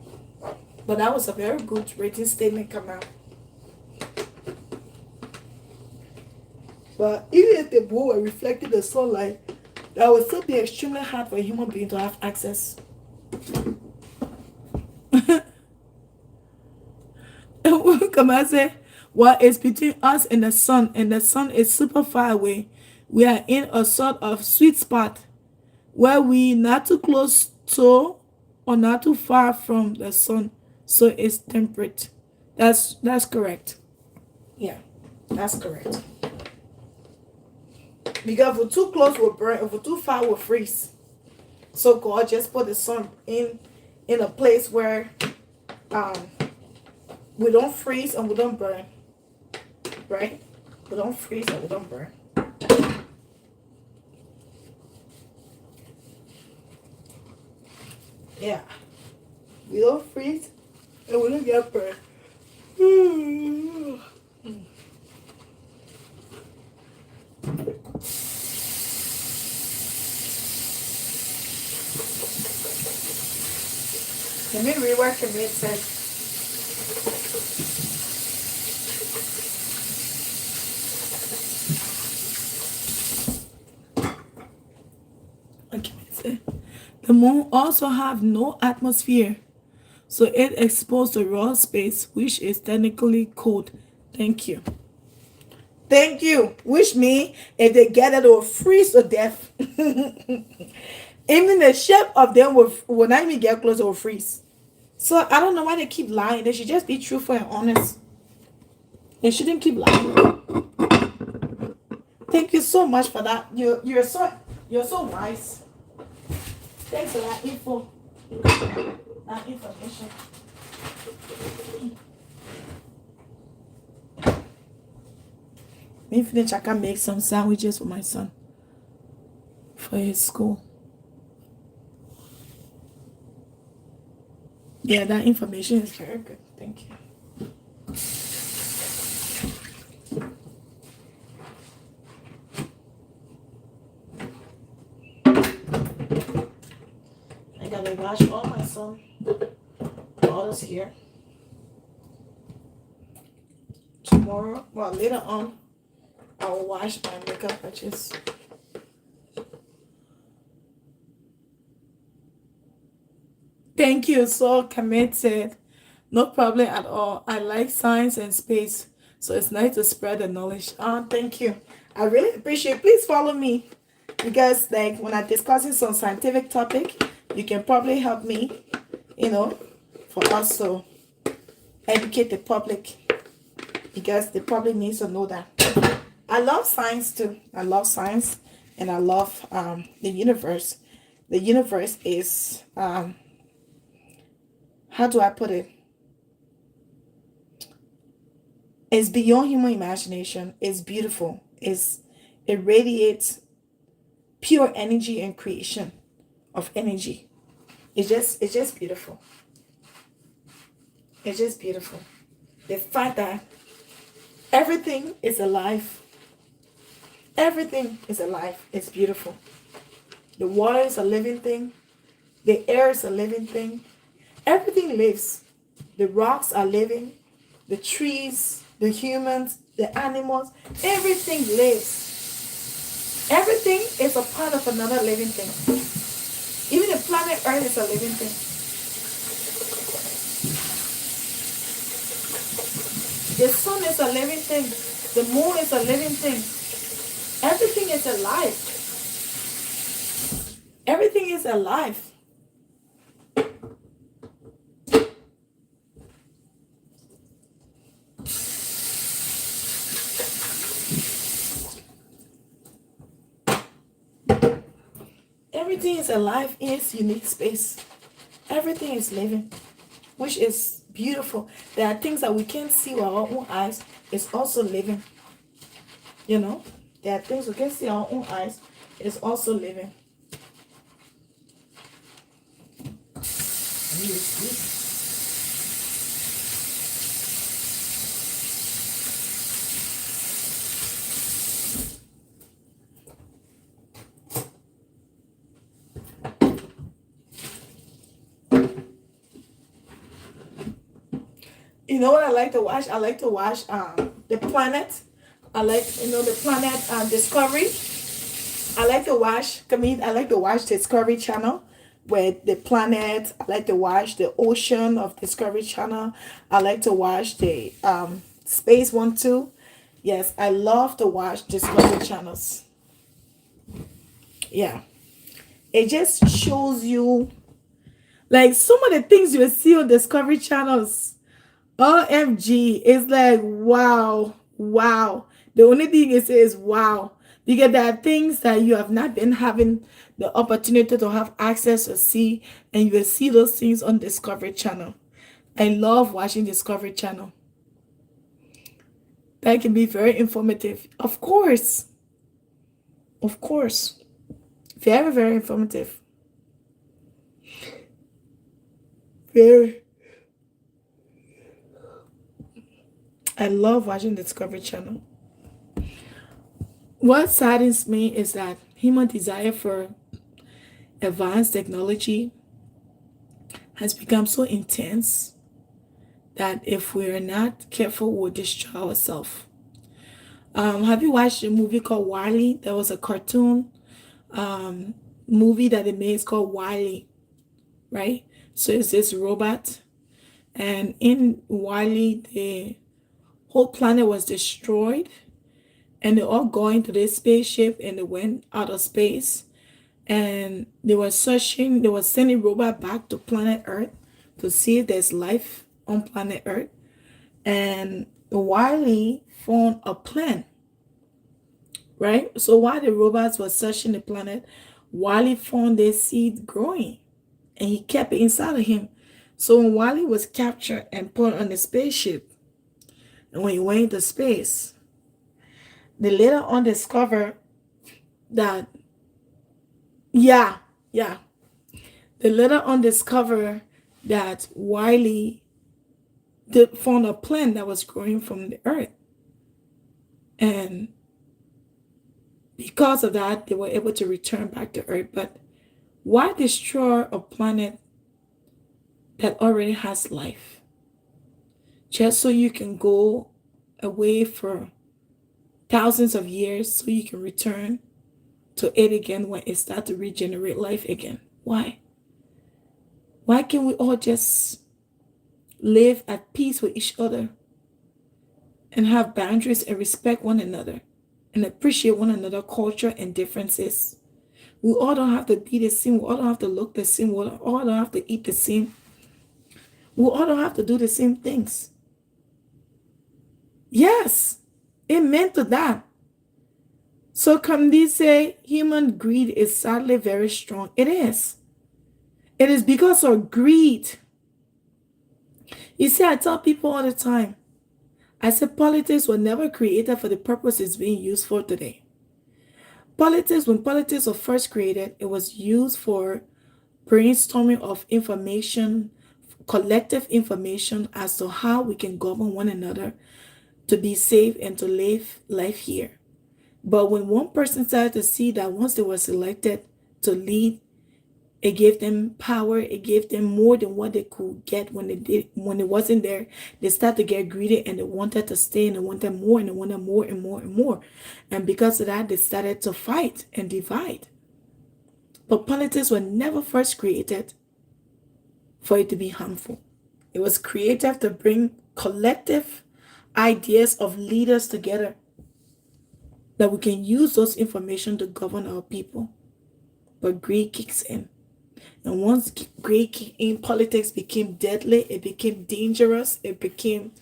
But that was a very good written statement come out. But even if the moon were reflecting the sunlight, that would still be extremely hard for a human being to have access. Come on, say, what is between us and the sun is super far away. We are in a sort of sweet spot where we not too close to or not too far from the sun, so it's temperate. That's correct. Yeah, that's correct. Because if we're too close, we'll burn. If we're too far, we'll freeze. So God just put the sun in a place where um we don't freeze and we don't burn, right? We don't freeze and we don't burn. Yeah, we don't freeze and we don't get burned. Let me rework the mid said. Okay, the moon also have no atmosphere, so it exposed to raw space, which is technically cold. Thank you. Thank you. Which means if they get it, will freeze to death. Even the shape of them will not even get close, or freeze. So I don't know why they keep lying. They should just be truthful and honest. They shouldn't keep lying. Thank you so much for that. You're so wise. Thanks for that info. That information. Maybe finish, I can make some sandwiches for my son for his school. Yeah, that information is very good. Thank you. I gotta wash all my son bottles here. Tomorrow, well, later on, I will wash my makeup edges. Thank you, so committed. No problem at all. I like science and space, so it's nice to spread the knowledge. Thank you. I really appreciate it. Please follow me because, like, when I discussing some scientific topic, you can probably help me, for us to educate the public because the public needs to know that. I love science too. I love science and I love the universe. The universe is how do I put it? It's beyond human imagination. It's beautiful. It radiates pure energy and creation of energy. It's just beautiful. It's just beautiful. The fact that everything is alive. Everything is alive. It's beautiful. The water is a living thing. The air is a living thing. Everything lives. The rocks are living. The trees, the humans, the animals, everything lives. Everything is a part of another living thing. Even the planet Earth is a living thing. The sun is a living thing. The moon is a living thing. Everything is alive. Everything is alive. Everything is alive in its unique space. Everything is living, which is beautiful. There are things that we can't see with our own eyes. It's also living. There are things we can't see with our own eyes. It's also living. You know what I like to watch? I like to watch the planet. I like the planet Discovery. I like to watch Discovery Channel with the planet. I like to watch the ocean of Discovery Channel. I like to watch the space one too. Yes, I love to watch Discovery channels. Yeah, it just shows you like some of the things you see on Discovery channels. OMG, it's like wow, wow. The only thing is wow, because there are things that you have not been having the opportunity to have access to see, and you will see those things on Discovery Channel. I love watching Discovery Channel. That can be very informative. Of course, very, very informative. Very. I love watching Discovery Channel. What saddens me is that human desire for advanced technology has become so intense that if we're not careful, we'll destroy ourselves. Have you watched a movie called Wally? There was a cartoon um, movie that they made. It's called Wally, right? So it's this robot, and in Wally, the whole planet was destroyed, and they all go into this spaceship, and they went out of space, and they were searching. They were sending robot back to planet Earth to see if there's life on planet Earth, and Wally found a plan, right? So while the robots were searching the planet, Wally found this seed growing, and he kept it inside of him. So when Wally was captured and put on the spaceship, and when he went into space, they later on discovered that, yeah, yeah, they later on discovered that Wily did found a plant that was growing from the earth. And because of that, they were able to return back to earth. But why destroy a planet that already has life? Just so you can go away for thousands of years so you can return to it again when it starts to regenerate life again. Why? Why can't we all just live at peace with each other and have boundaries and respect one another and appreciate one another culture and differences? We all don't have to be the same. We all don't have to look the same. We all don't have to eat the same. We all don't have to do the same things. Yes, it meant to that. So come these say human greed is sadly very strong. It is. It is because of greed. You see, I tell people all the time, I say politics were never created for the purpose it's being used for today. Politics, when politics was first created, it was used for brainstorming of information, collective information as to how we can govern one another to be safe and to live life here. But when one person started to see that once they were selected to lead, it gave them power, it gave them more than what they could get when it wasn't there. They started to get greedy and they wanted to stay and they wanted more and they wanted more and more and more. And because of that, they started to fight and divide. But politics were never first created for it to be harmful. It was created to bring collective ideas of leaders together, that we can use those information to govern our people. But greed kicks in. And once greed kicked in, politics became deadly, it became dangerous, it became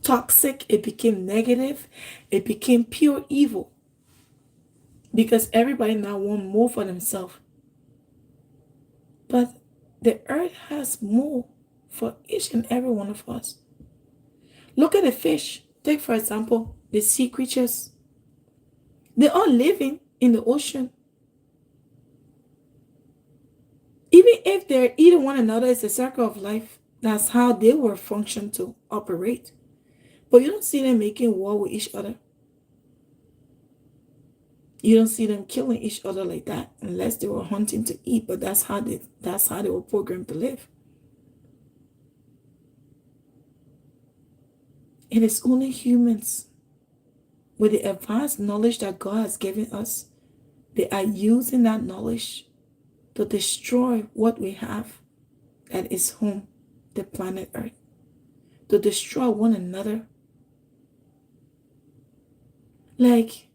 toxic, it became negative, it became pure evil. Because everybody now want more for themselves. But the earth has more for each and every one of us. Look at the fish. Take, for example, the sea creatures. They're all living in the ocean. Even if they're eating one another, it's a circle of life. That's how they were functioned to operate. But you don't see them making war with each other. You don't see them killing each other like that unless they were hunting to eat, but that's how they were programmed to live. It is only humans with the advanced knowledge that God has given us. They are using that knowledge to destroy what we have that is home, the planet Earth, to destroy one another. Like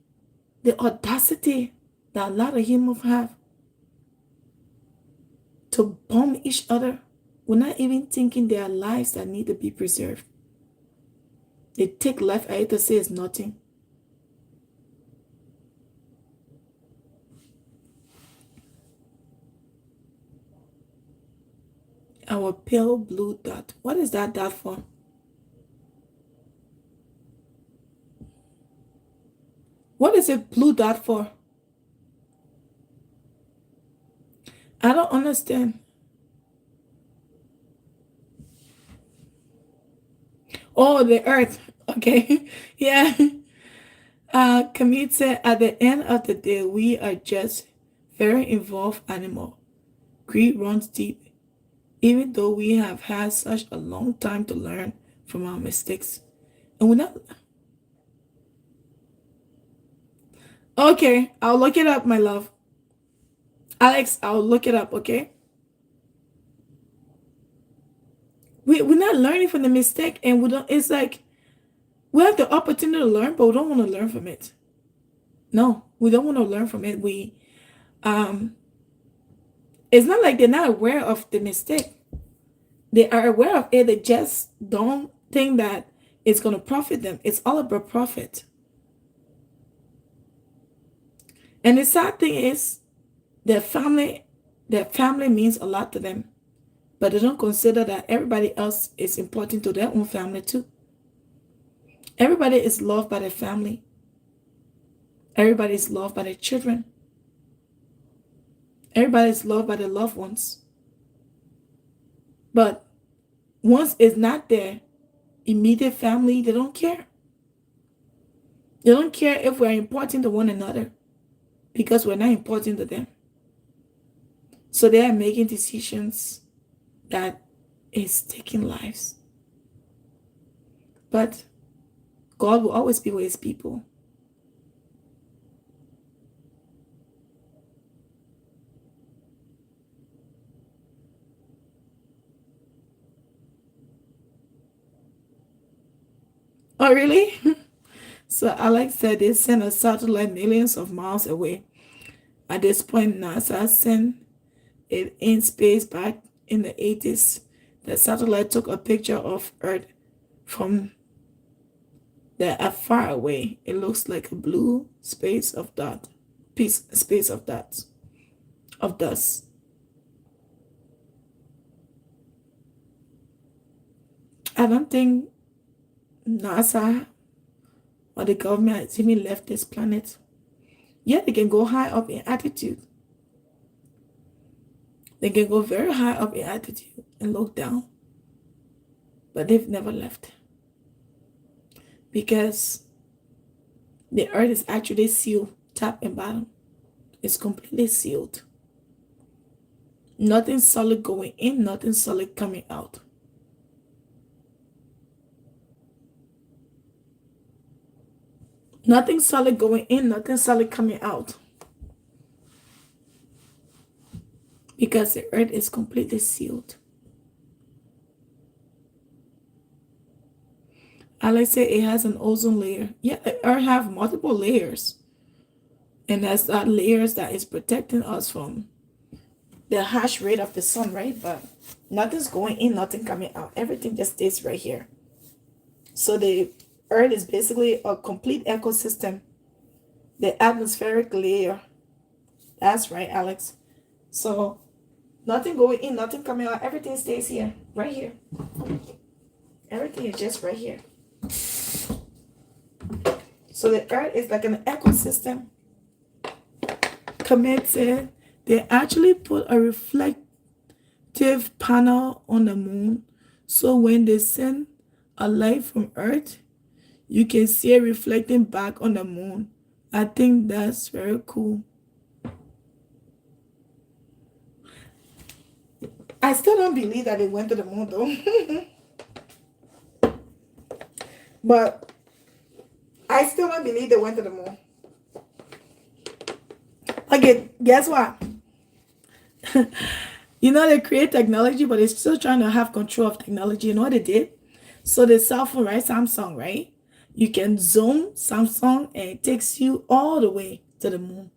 the audacity that a lot of humans have to bomb each other. We're not even thinking there are lives that need to be preserved. They take life away to say it's nothing. Our pale blue dot. What is that dot for? What is a blue dot for? I don't understand. Oh, the earth. Okay. Yeah. Kamit said, at the end of the day, we are just very involved animal. Greed runs deep. Even though we have had such a long time to learn from our mistakes. And we're not. Okay, I'll look it up, my love. Alex, I'll look it up, okay? We're not learning from the mistake, and we don't, it's like we have the opportunity to learn, but we don't want to learn from it. No, we don't want to learn from it. Um it's not like they're not aware of the mistake. They are aware of it, they just don't think that it's gonna profit them. It's all about profit. And the sad thing is their family means a lot to them. But they don't consider that everybody else is important to their own family too. Everybody is loved by their family. Everybody is loved by their children. Everybody is loved by their loved ones. But once it's not their immediate family, they don't care. They don't care if we're important to one another because we're not important to them. So they are making decisions that is taking lives. But God will always be with his people. Oh, really? So Alex said they sent a satellite millions of miles away. At this point, NASA sent it in space back in the 80s. The satellite took a picture of Earth from far away. It looks like a blue space of space of dots, of dust. I don't think NASA or the government has even left this planet. Yeah, they can go high up in altitude. They can go very high up in altitude and look down. But they've never left. Because the earth is actually sealed, top and bottom. It's completely sealed. Nothing solid going in, nothing solid coming out. Nothing solid going in, nothing solid coming out. Because the earth is completely sealed. Alex said it has an ozone layer. Yeah, the earth have multiple layers. And that's that layers that is protecting us from the harsh rate of the sun, right? But nothing's going in, nothing coming out. Everything just stays right here. So the earth is basically a complete ecosystem. The atmospheric layer. That's right, Alex. So nothing going in, nothing coming out. Everything stays here, right here. Everything is just right here. So the earth is like an ecosystem. Comet said they actually put a reflective panel on the moon. So when they send a light from Earth, you can see it reflecting back on the moon. I think that's very cool. I still don't believe that it went to the moon though. But I still don't believe they went to the moon. Okay, guess what? You know, they create technology, but they're still trying to have control of technology. You know what they did? So the cell phone, right? Samsung, right? You can zoom Samsung and it takes you all the way to the moon,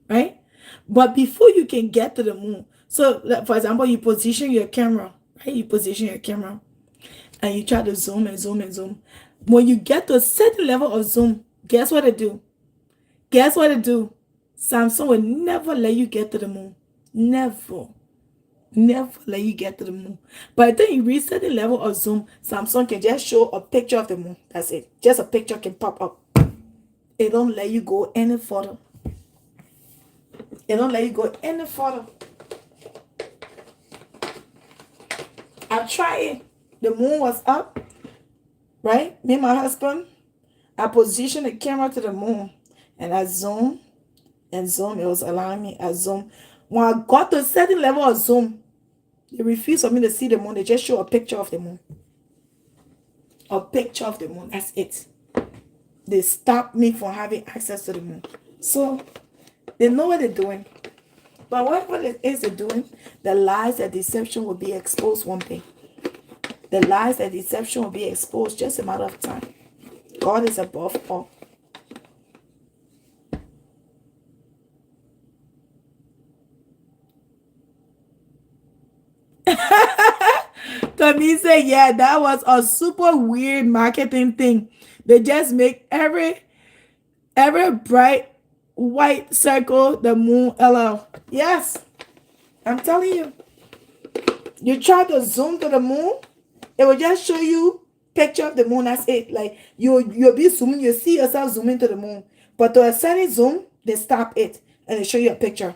right? But before you can get to the moon, so like, for example, you position your camera, right? You position your camera and you try to zoom and zoom and zoom. When you get to a certain level of zoom, guess what it do? Guess what it do? Samsung will never let you get to the moon. Never. Never let you get to the moon. But then you reach certain level of zoom, Samsung can just show a picture of the moon. That's it. Just a picture can pop up. It don't let you go any further. It don't let you go any further. I tried it. The moon was up, right? Me and my husband, I positioned the camera to the moon and I zoomed and zoomed. It was allowing me. I zoomed. When I got to a certain level of zoom, they refused for me to see the moon. They just show a picture of the moon. A picture of the moon. That's it. They stopped me from having access to the moon. So they know what they're doing. But what it is they're doing, the lies and deception will be exposed one day. The lies and deception will be exposed just a matter of time. God is above all. Tommy said, yeah, that was a super weird marketing thing. They just make every bright white circle the moon LL. Yes, I'm telling you. You try to zoom to the moon, it will just show you picture of the moon. That's it. Like you'll be zooming, you see yourself zooming to the moon. But to a certain zoom, they stop it and they show you a picture.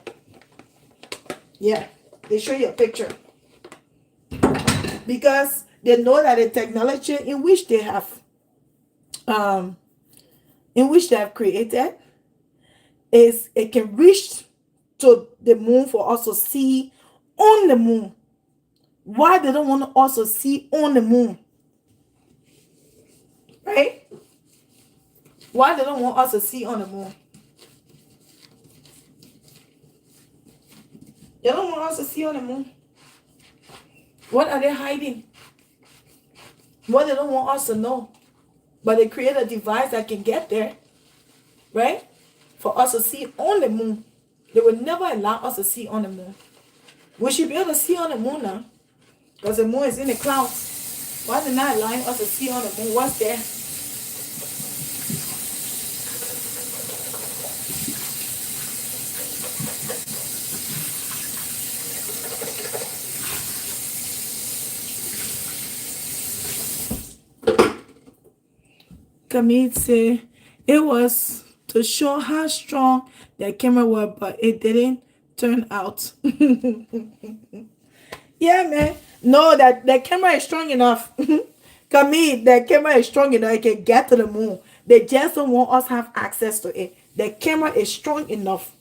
Yeah, they show you a picture. Because they know that the technology in which they have created is it can reach to the moon for us to see on the moon. Why they don't want to also see on the moon? Right? Why they don't want us to see on the moon? They don't want us to see on the moon. What are they hiding? What they don't want us to know. But they create a device that can get there, right? For us to see on the moon. They will never allow us to see on the moon. We should be able to see on the moon now. Because the moon is in the clouds. Why are they not allowing us to see on the moon? What's there? Kamit said it was to show how strong the camera was, but it didn't turn out. Yeah, man. No, that the camera is strong enough. Kamit, the camera is strong enough. It can get to the moon. They just don't want us to have access to it. The camera is strong enough.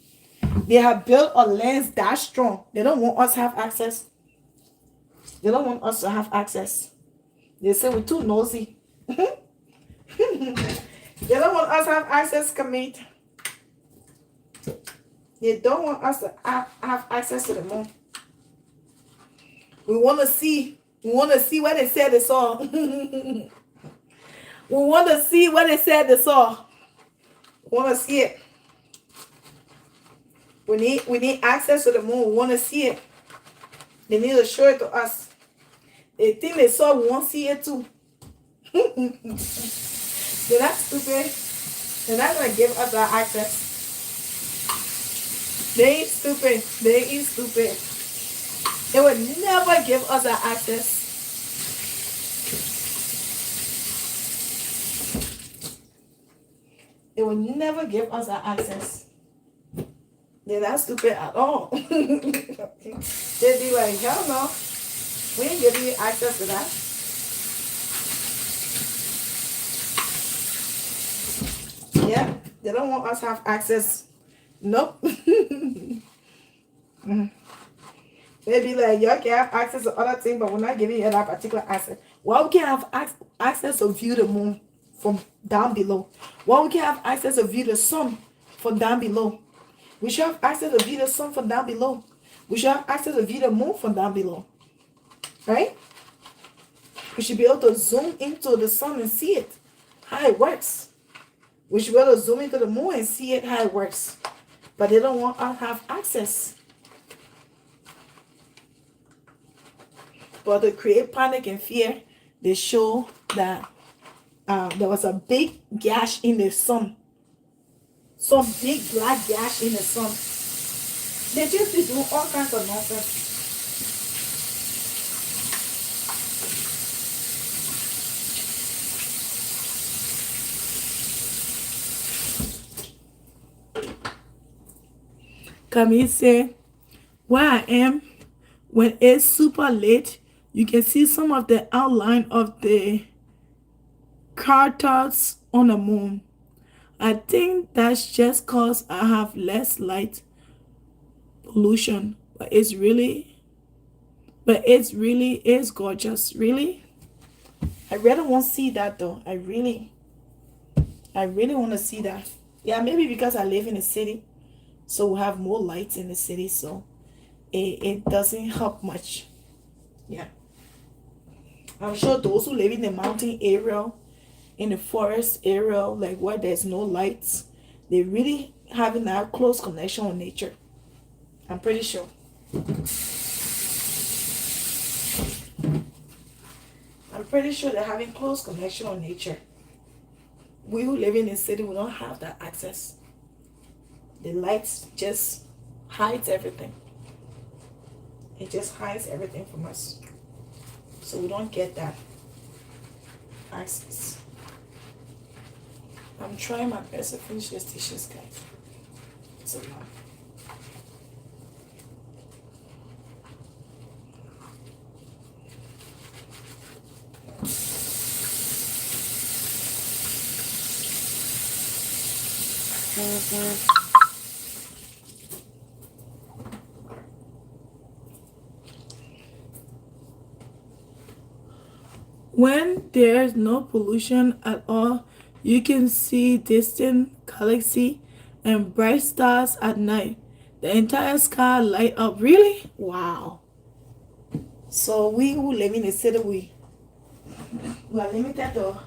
They have built a lens that strong. They don't want us to have access. They don't want us to have access. They say we're too nosy. They don't want us to have access, Kamit. They don't want us to have access to the moon. We want to see. We want to see what they said they saw. We want to see what they said they saw. We want to see it. We need access to the moon. We want to see it. They need to show it to us. They think they saw, we won't see it too. They're not stupid. They're not going to give us that access. They ain't stupid. They ain't stupid. They would never give us that access. They would never give us that access. They're not stupid at all. They'd be like, hell no. We ain't giving you access to that. Yeah, they don't want us to have access. Nope. Maybe like y'all can have access to other things, but we're not giving you that particular access. Why we can't have access to view the moon from down below? Why we can't have access to view the sun from down below? We should have access to view the sun from down below. We should have access to view the moon from down below, right? We should be able to zoom into the sun and see it, how it works. We should be able to zoom into the moon and see it, how it works. But they don't want us to have access. But to create panic and fear, they show that there was a big gash in the sun. Some big black gash in the sun. They just be doing all kinds of nonsense. Camille said, where I am, when it's super late, you can see some of the outline of the craters on the moon. I think that's just cause I have less light pollution, but it really is gorgeous. Really, I really want to see that though. I really want to see that. Yeah, maybe because I live in a city, so we have more lights in the city, so it doesn't help much. Yeah, I'm sure those who live in the mountain area, in the forest area, like where there's no lights, they really having that close connection with nature. I'm pretty sure. I'm pretty sure they're having close connection with nature. We who live in the city, we don't have that access. The lights just hides everything. It just hides everything from us. So we don't get that access. I'm trying my best to finish this dishes, guys. It's a lot. When there's no pollution at all, you can see distant galaxies and bright stars at night. The entire sky light up. Really? Wow. So we who live in the city, we are limited to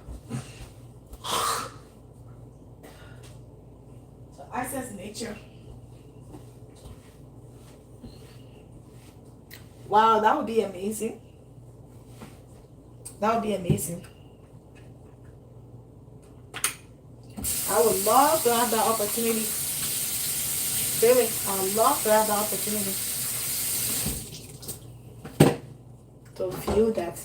access nature. Wow, that would be amazing. That would be amazing. I would love to have that opportunity. Really, I would love to have that opportunity to feel that.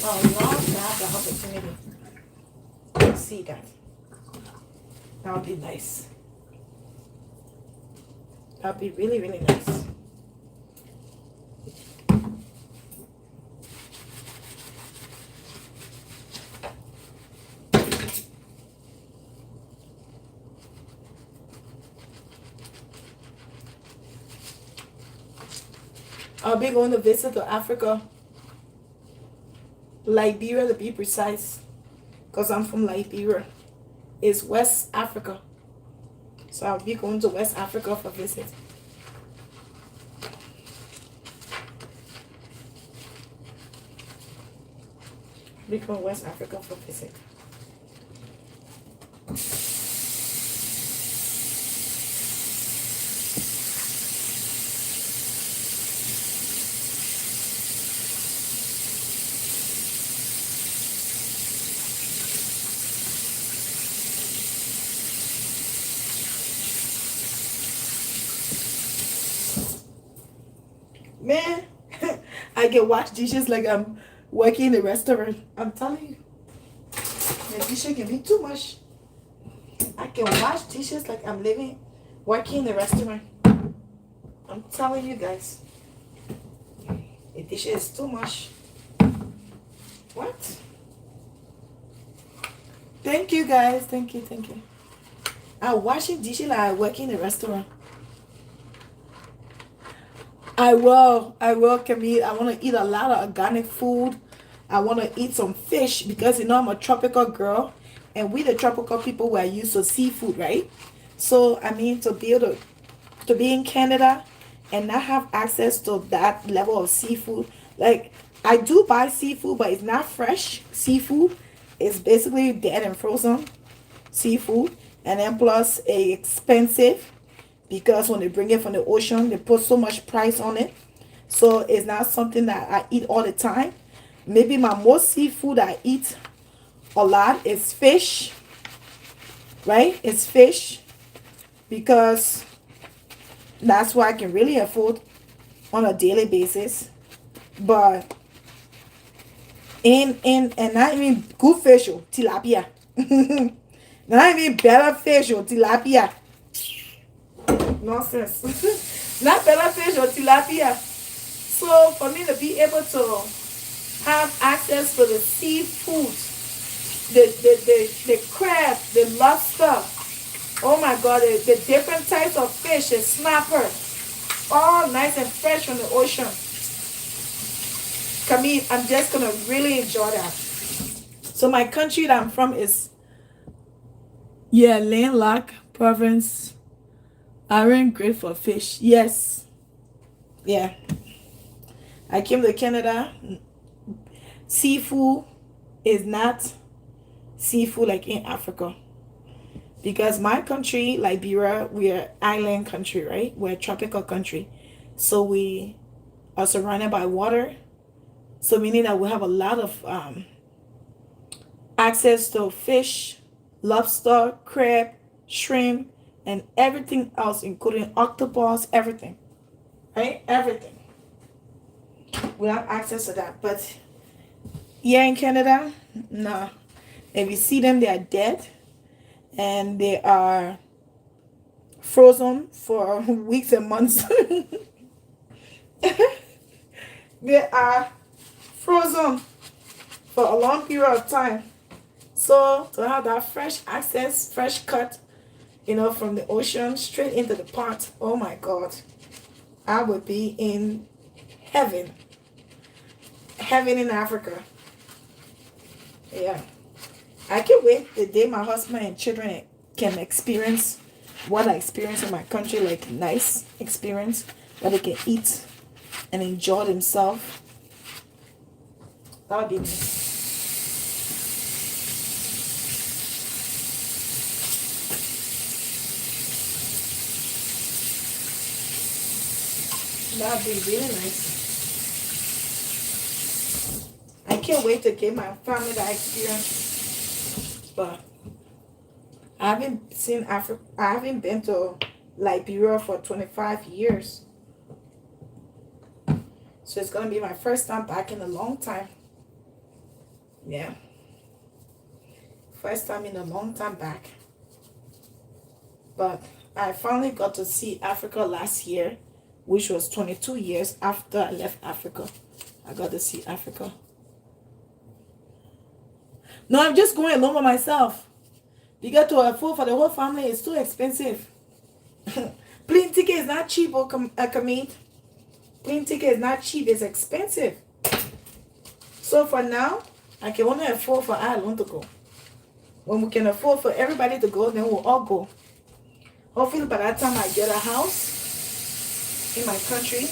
I would love to have the opportunity to see that. That would be nice. That would be really, really nice. I'll be going to visit to Africa, Liberia to be precise, because I'm from Liberia. It's West Africa. So I'll be going to West Africa for a visit. I'll be going to West Africa for a visit. Man, I can wash dishes like I'm working in a restaurant. I'm telling you. The dishes can be too much. I can wash dishes like I'm working in a restaurant. I'm telling you guys. The dishes is too much. What? Thank you guys. Thank you. I'm washing dishes like I work in a restaurant. I will, Camille. I want to eat a lot of organic food. I want to eat some fish because you know I'm a tropical girl And we the tropical people, we are used to seafood, right? So I mean, to be able to be in Canada and not have access to that level of seafood. Like, I do buy seafood, but it's not fresh seafood. It's basically dead and frozen seafood, and then plus a expensive, because when they bring it from the ocean, they put so much price on it. So it's not something that I eat all the time. Maybe my most seafood I eat a lot is fish, right? It's fish, because that's what I can really afford on a daily basis. But in and not even good fish, oh, tilapia. Not even better fish, or tilapia. Nonsense. Not better fish, or tilapia. So for me to be able to have access to the seafood, the crab, the lobster, oh my god, the different types of fish, the snapper, all nice and fresh from the ocean. Camille, I'm just gonna really enjoy that. So my country that I'm from is, yeah, landlocked province. Aren't great for fish. Yes. Yeah. I came to Canada. Seafood is not seafood like in Africa. Because my country, Liberia, we're island country, right? We're a tropical country. So we are surrounded by water. So meaning that we have a lot of access to fish, lobster, crab, shrimp, and everything else, including octopus, everything. Right? Everything. We have access to that. But here in Canada, no. If you see them, they are dead. And they are frozen for weeks and months. They are frozen for a long period of time. So to have that fresh access, fresh cut, from the ocean straight into the pot, oh my god, I would be in heaven. Heaven in Africa. Yeah. I can't wait the day my husband and children can experience what I experience in my country, like nice experience, where they can eat and enjoy themselves. That would be nice. That would be really nice. I can't wait to give my family that experience. But I haven't seen Africa. I haven't been to Liberia for 25 years. So it's gonna be my first time back in a long time. Yeah. First time in a long time back. But I finally got to see Africa last year, which was 22 years after I left Africa. I got to see Africa. No, I'm just going alone by myself. Because to afford for the whole family is too expensive. Plane ticket is not cheap, Camille. Plane ticket is not cheap, it's expensive. So for now, I can only afford for I alone to go. When we can afford for everybody to go, then we'll all go. Hopefully by that time I get a house in my country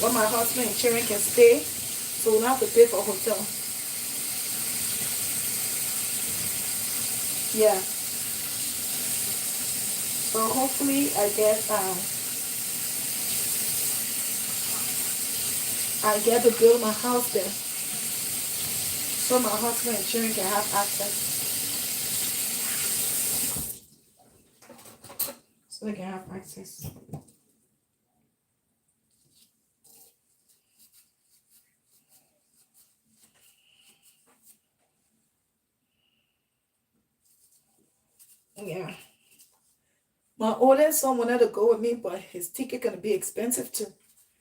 where my husband and children can stay, so we'll not have to pay for a hotel. Yeah. So hopefully I get to build my house there, so my husband and children can have access. So they can have access. Yeah. My oldest son wanted to go with me, but his ticket gonna be expensive too.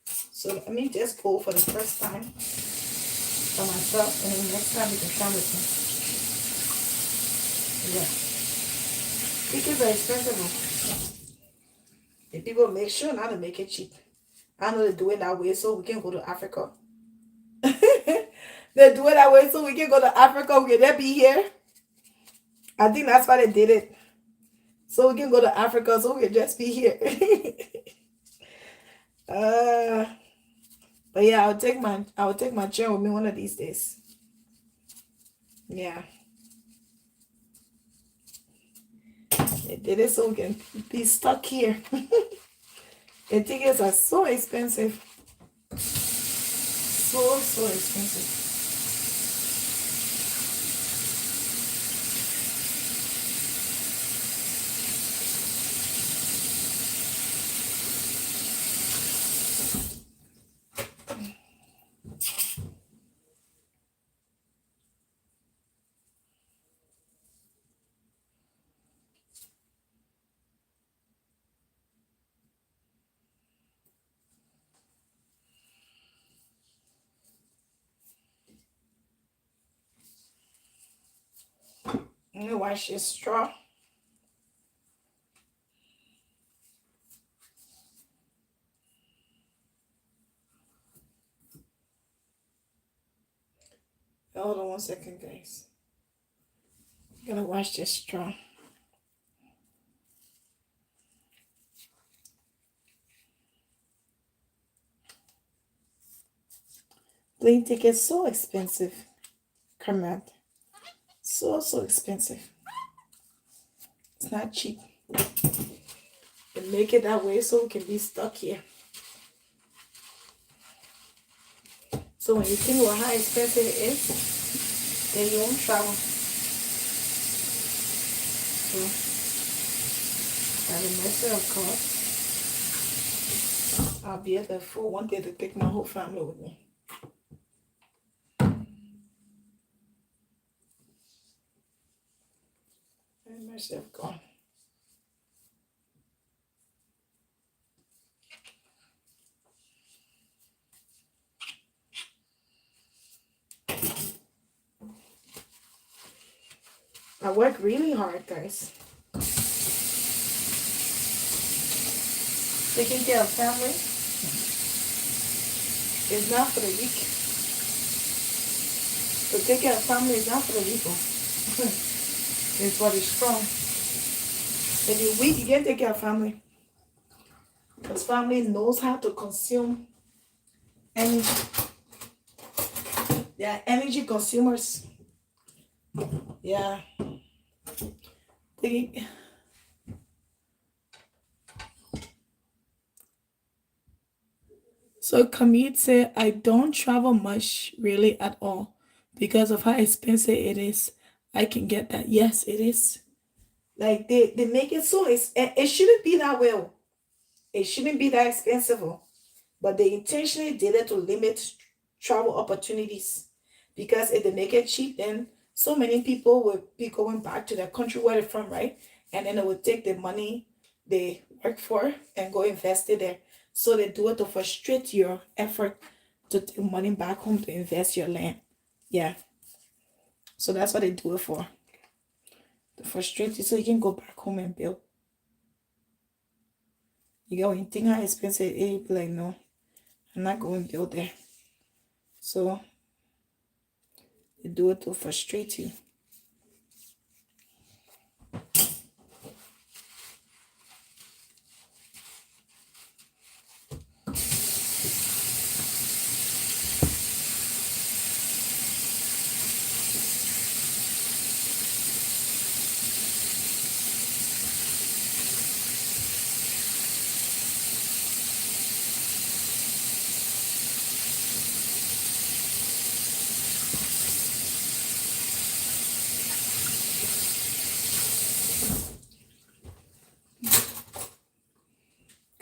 So let me just go for the first time for myself, and then next time we can come with me. Yeah. Tickets are expensive. The people make sure not to make it cheap. I know they do it that way so we can go to Africa. They do it that way so we can go to Africa. We can then be here I think that's why they did it. So we can go to Africa, so we can just be here. uh, but yeah, I'll take my chair with me one of these days. Yeah, they did it so we can be stuck here. The tickets are so expensive, so expensive. Let me wash this straw. Hold on 1 second, guys. I'm gonna wash this straw. Plane tickets so expensive. Kermit. So expensive. It's not cheap. They make it that way so we can be stuck here. So when you think about how expensive it is, then you won't travel. So by the mercy of God, I'll be able to afford one day to take my whole family with me. By the mercy of God. I work really hard, guys. Taking care of family is not for the weak. To take care of family is not for the weak. It's for the strong. If you're weak, you can't take care of family. Because family knows how to consume energy. They are energy consumers. Yeah. So Kamit said, I don't travel much really at all because of how expensive it is. I can get that. Yes, it is. Like they make it so it shouldn't be that way. It shouldn't be that expensive. But they intentionally did it to limit travel opportunities. Because if they make it cheap, then so many people will be going back to their country where they're from, right? And then they will take the money they work for and go invest it there. So they do it to frustrate your effort to take money back home to invest your land. Yeah. So that's what they do it for. To frustrate you so you can go back home and build. You get when you think how expensive it is, you be like, no, I'm not going to build there. So they do it to frustrate you.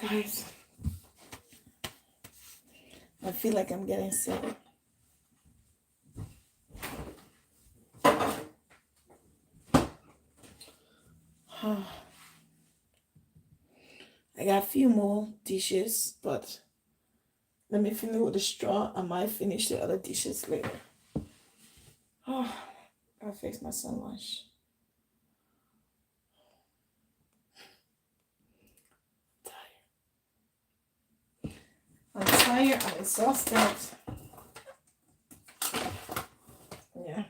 Guys, I feel like I'm getting sick. I got a few more dishes, but let me finish with the straw. I might finish the other dishes later. I'll fix my son lunch. I'm tired. I'm exhausted. Yeah.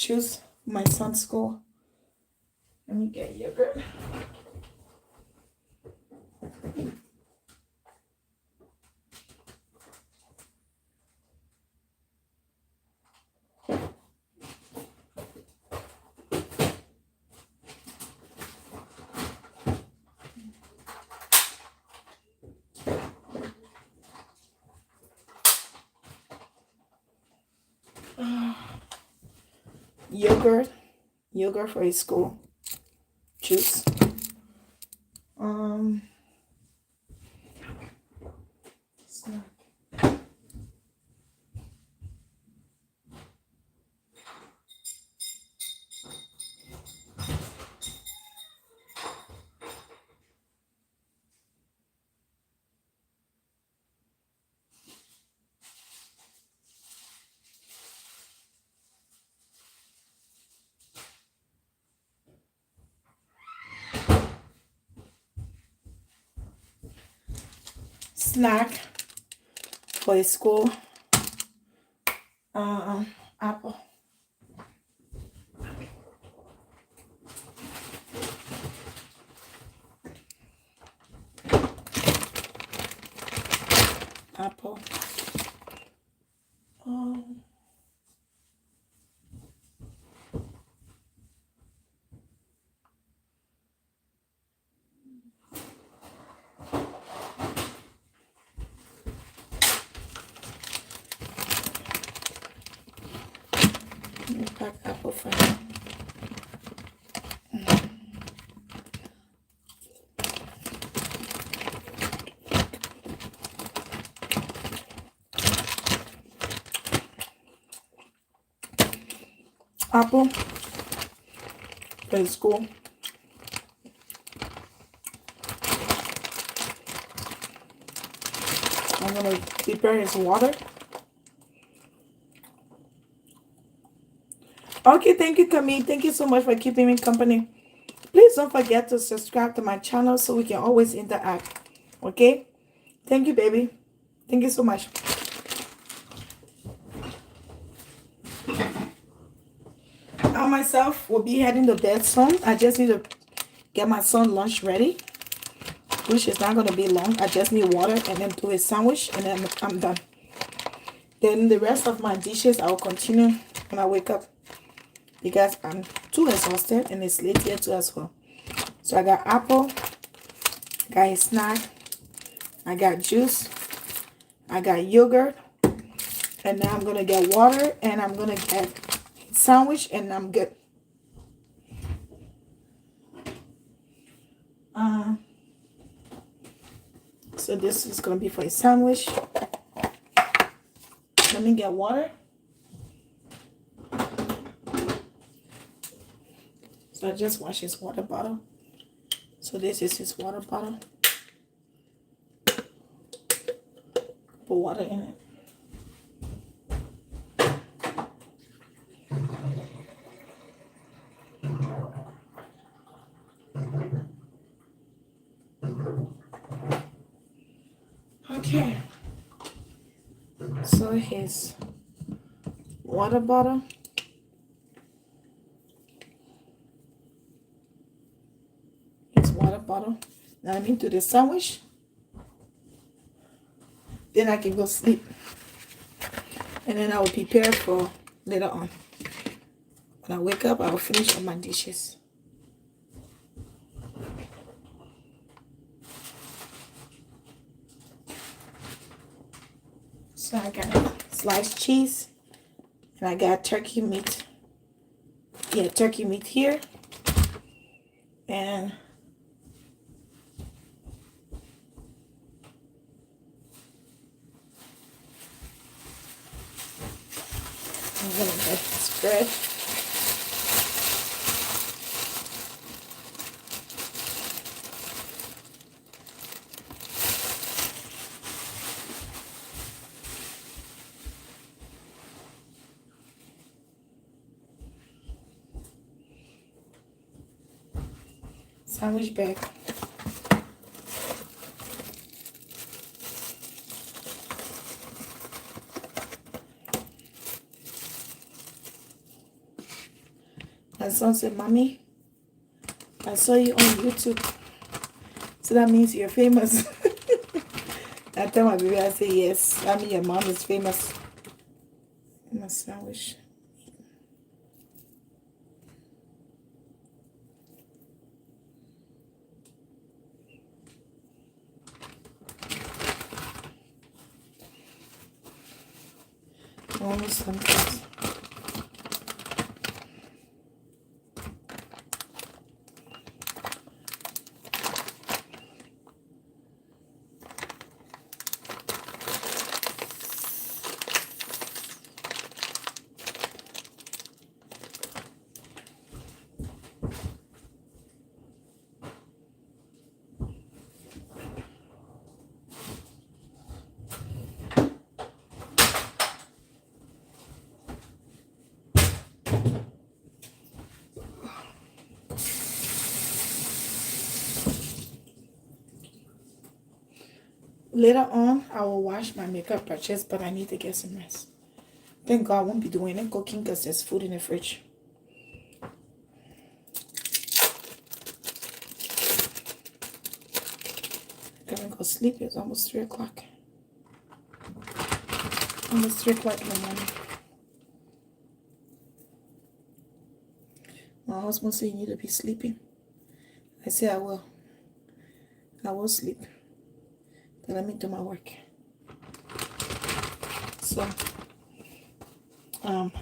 choose my son's school. Let me get yogurt. Yogurt for his school. Juice. Snack. Snack for his school. Apple. Apple. Let me pack apple for him. Apple for his school. I'm gonna prepare his water. Okay, thank you, Camille. Thank you so much for keeping me company. Please don't forget to subscribe to my channel so we can always interact. Okay? Thank you, baby. Thank you so much. I myself will be heading to bed soon. I just need to get my son lunch ready, which is not going to be long. I just need water and then do a sandwich and then I'm done. Then the rest of my dishes I will continue when I wake up because I'm too exhausted and it's late here too as well. So I got apple, got a snack, I got juice, I got yogurt, and now I'm going to get water and I'm going to get sandwich and I'm good. So this is going to be for a sandwich. Let me get water. So I just washed his water bottle. So this is his water bottle. Put water in it. Okay. So his water bottle. His water bottle. Now let me do the sandwich. Then I can go sleep. And then I will prepare for later on. When I wake up, I will finish all my dishes. So I got sliced cheese. And I got turkey meat. Yeah, turkey meat here. And I'm gonna get this bread. Sandwich bag. son said, Mommy, I saw you on YouTube. So that means you're famous. I tell my baby, I say, yes, that means your mom is famous. My sandwich. Almost sometimes. Later on, I will wash my makeup purchase, but I need to get some rest. Thank God I won't be doing any cooking because there's food in the fridge. I'm gonna go sleep. It's almost 3 o'clock. Almost 3 o'clock in the morning. My husband said you need to be sleeping. I said I will. I will sleep. But let me do my work. So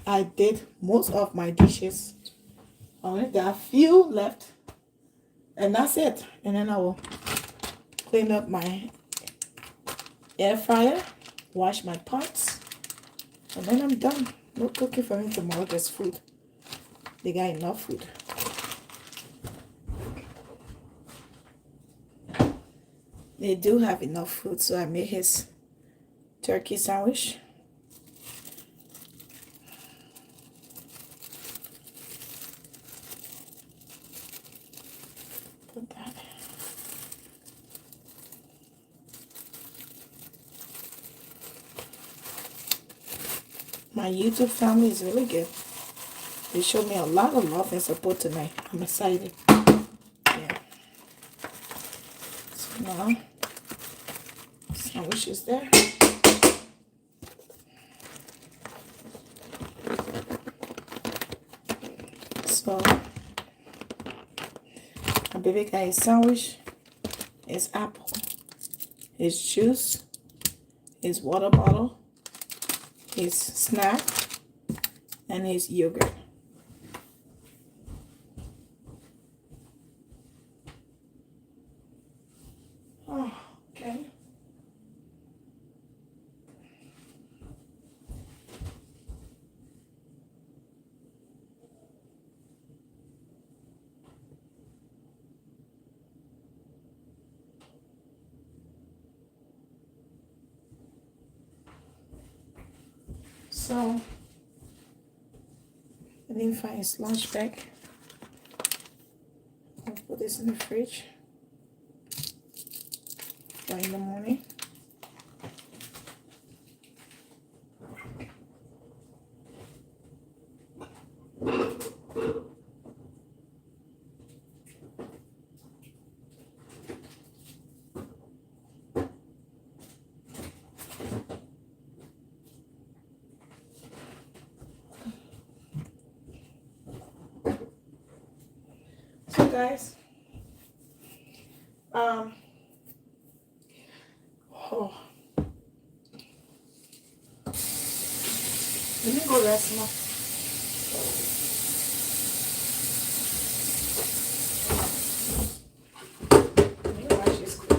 I did most of my dishes. I only got a few left. And that's it. And then I will clean up my air fryer, wash my pots, and then I'm done. No cooking for me tomorrow. There's food. They got enough food. They do have enough food, so I made his turkey sandwich. Put that. My YouTube family is really good. They showed me a lot of love and support tonight. I'm excited. Yeah. So now, sandwich is there. So, my baby got his sandwich, his apple, his juice, his water bottle, his snack, and his yogurt. Oh, okay. So, I didn't find his lunch bag. I'll put this in the fridge for in the morning. So guys, oh, let me go rest now. Let me wash this quick.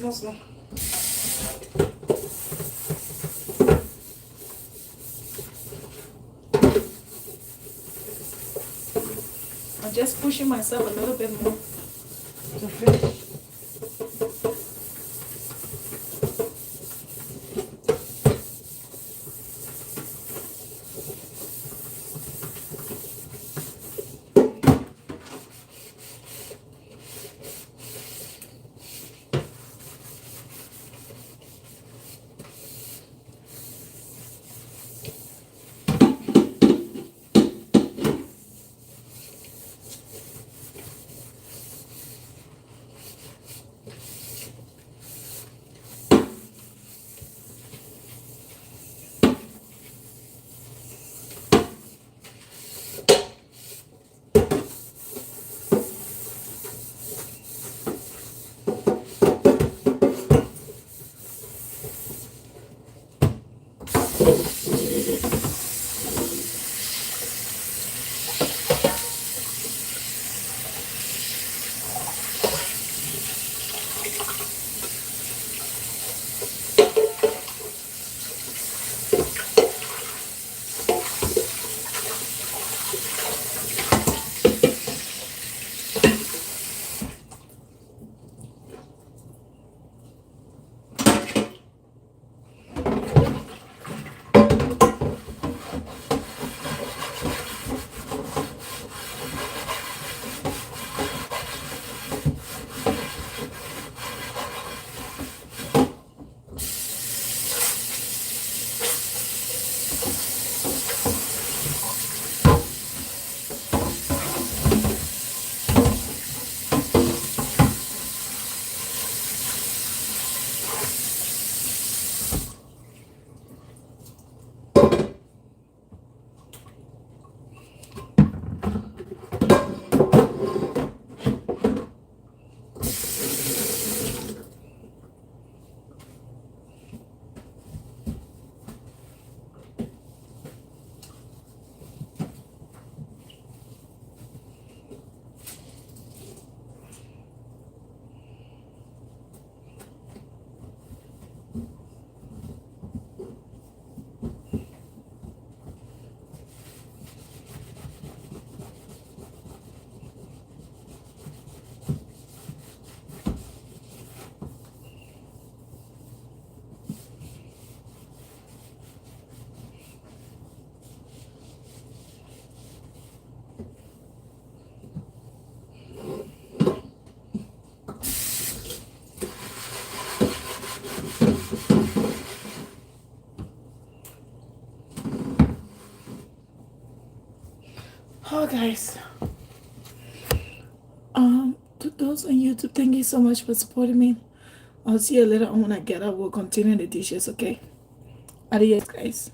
Small, small. I'm just pushing myself a little bit more to finish. Oh, guys. To those on YouTube, thank you so much for supporting me. I'll see you later on when I get up. We'll continue the dishes, okay? Adios, guys.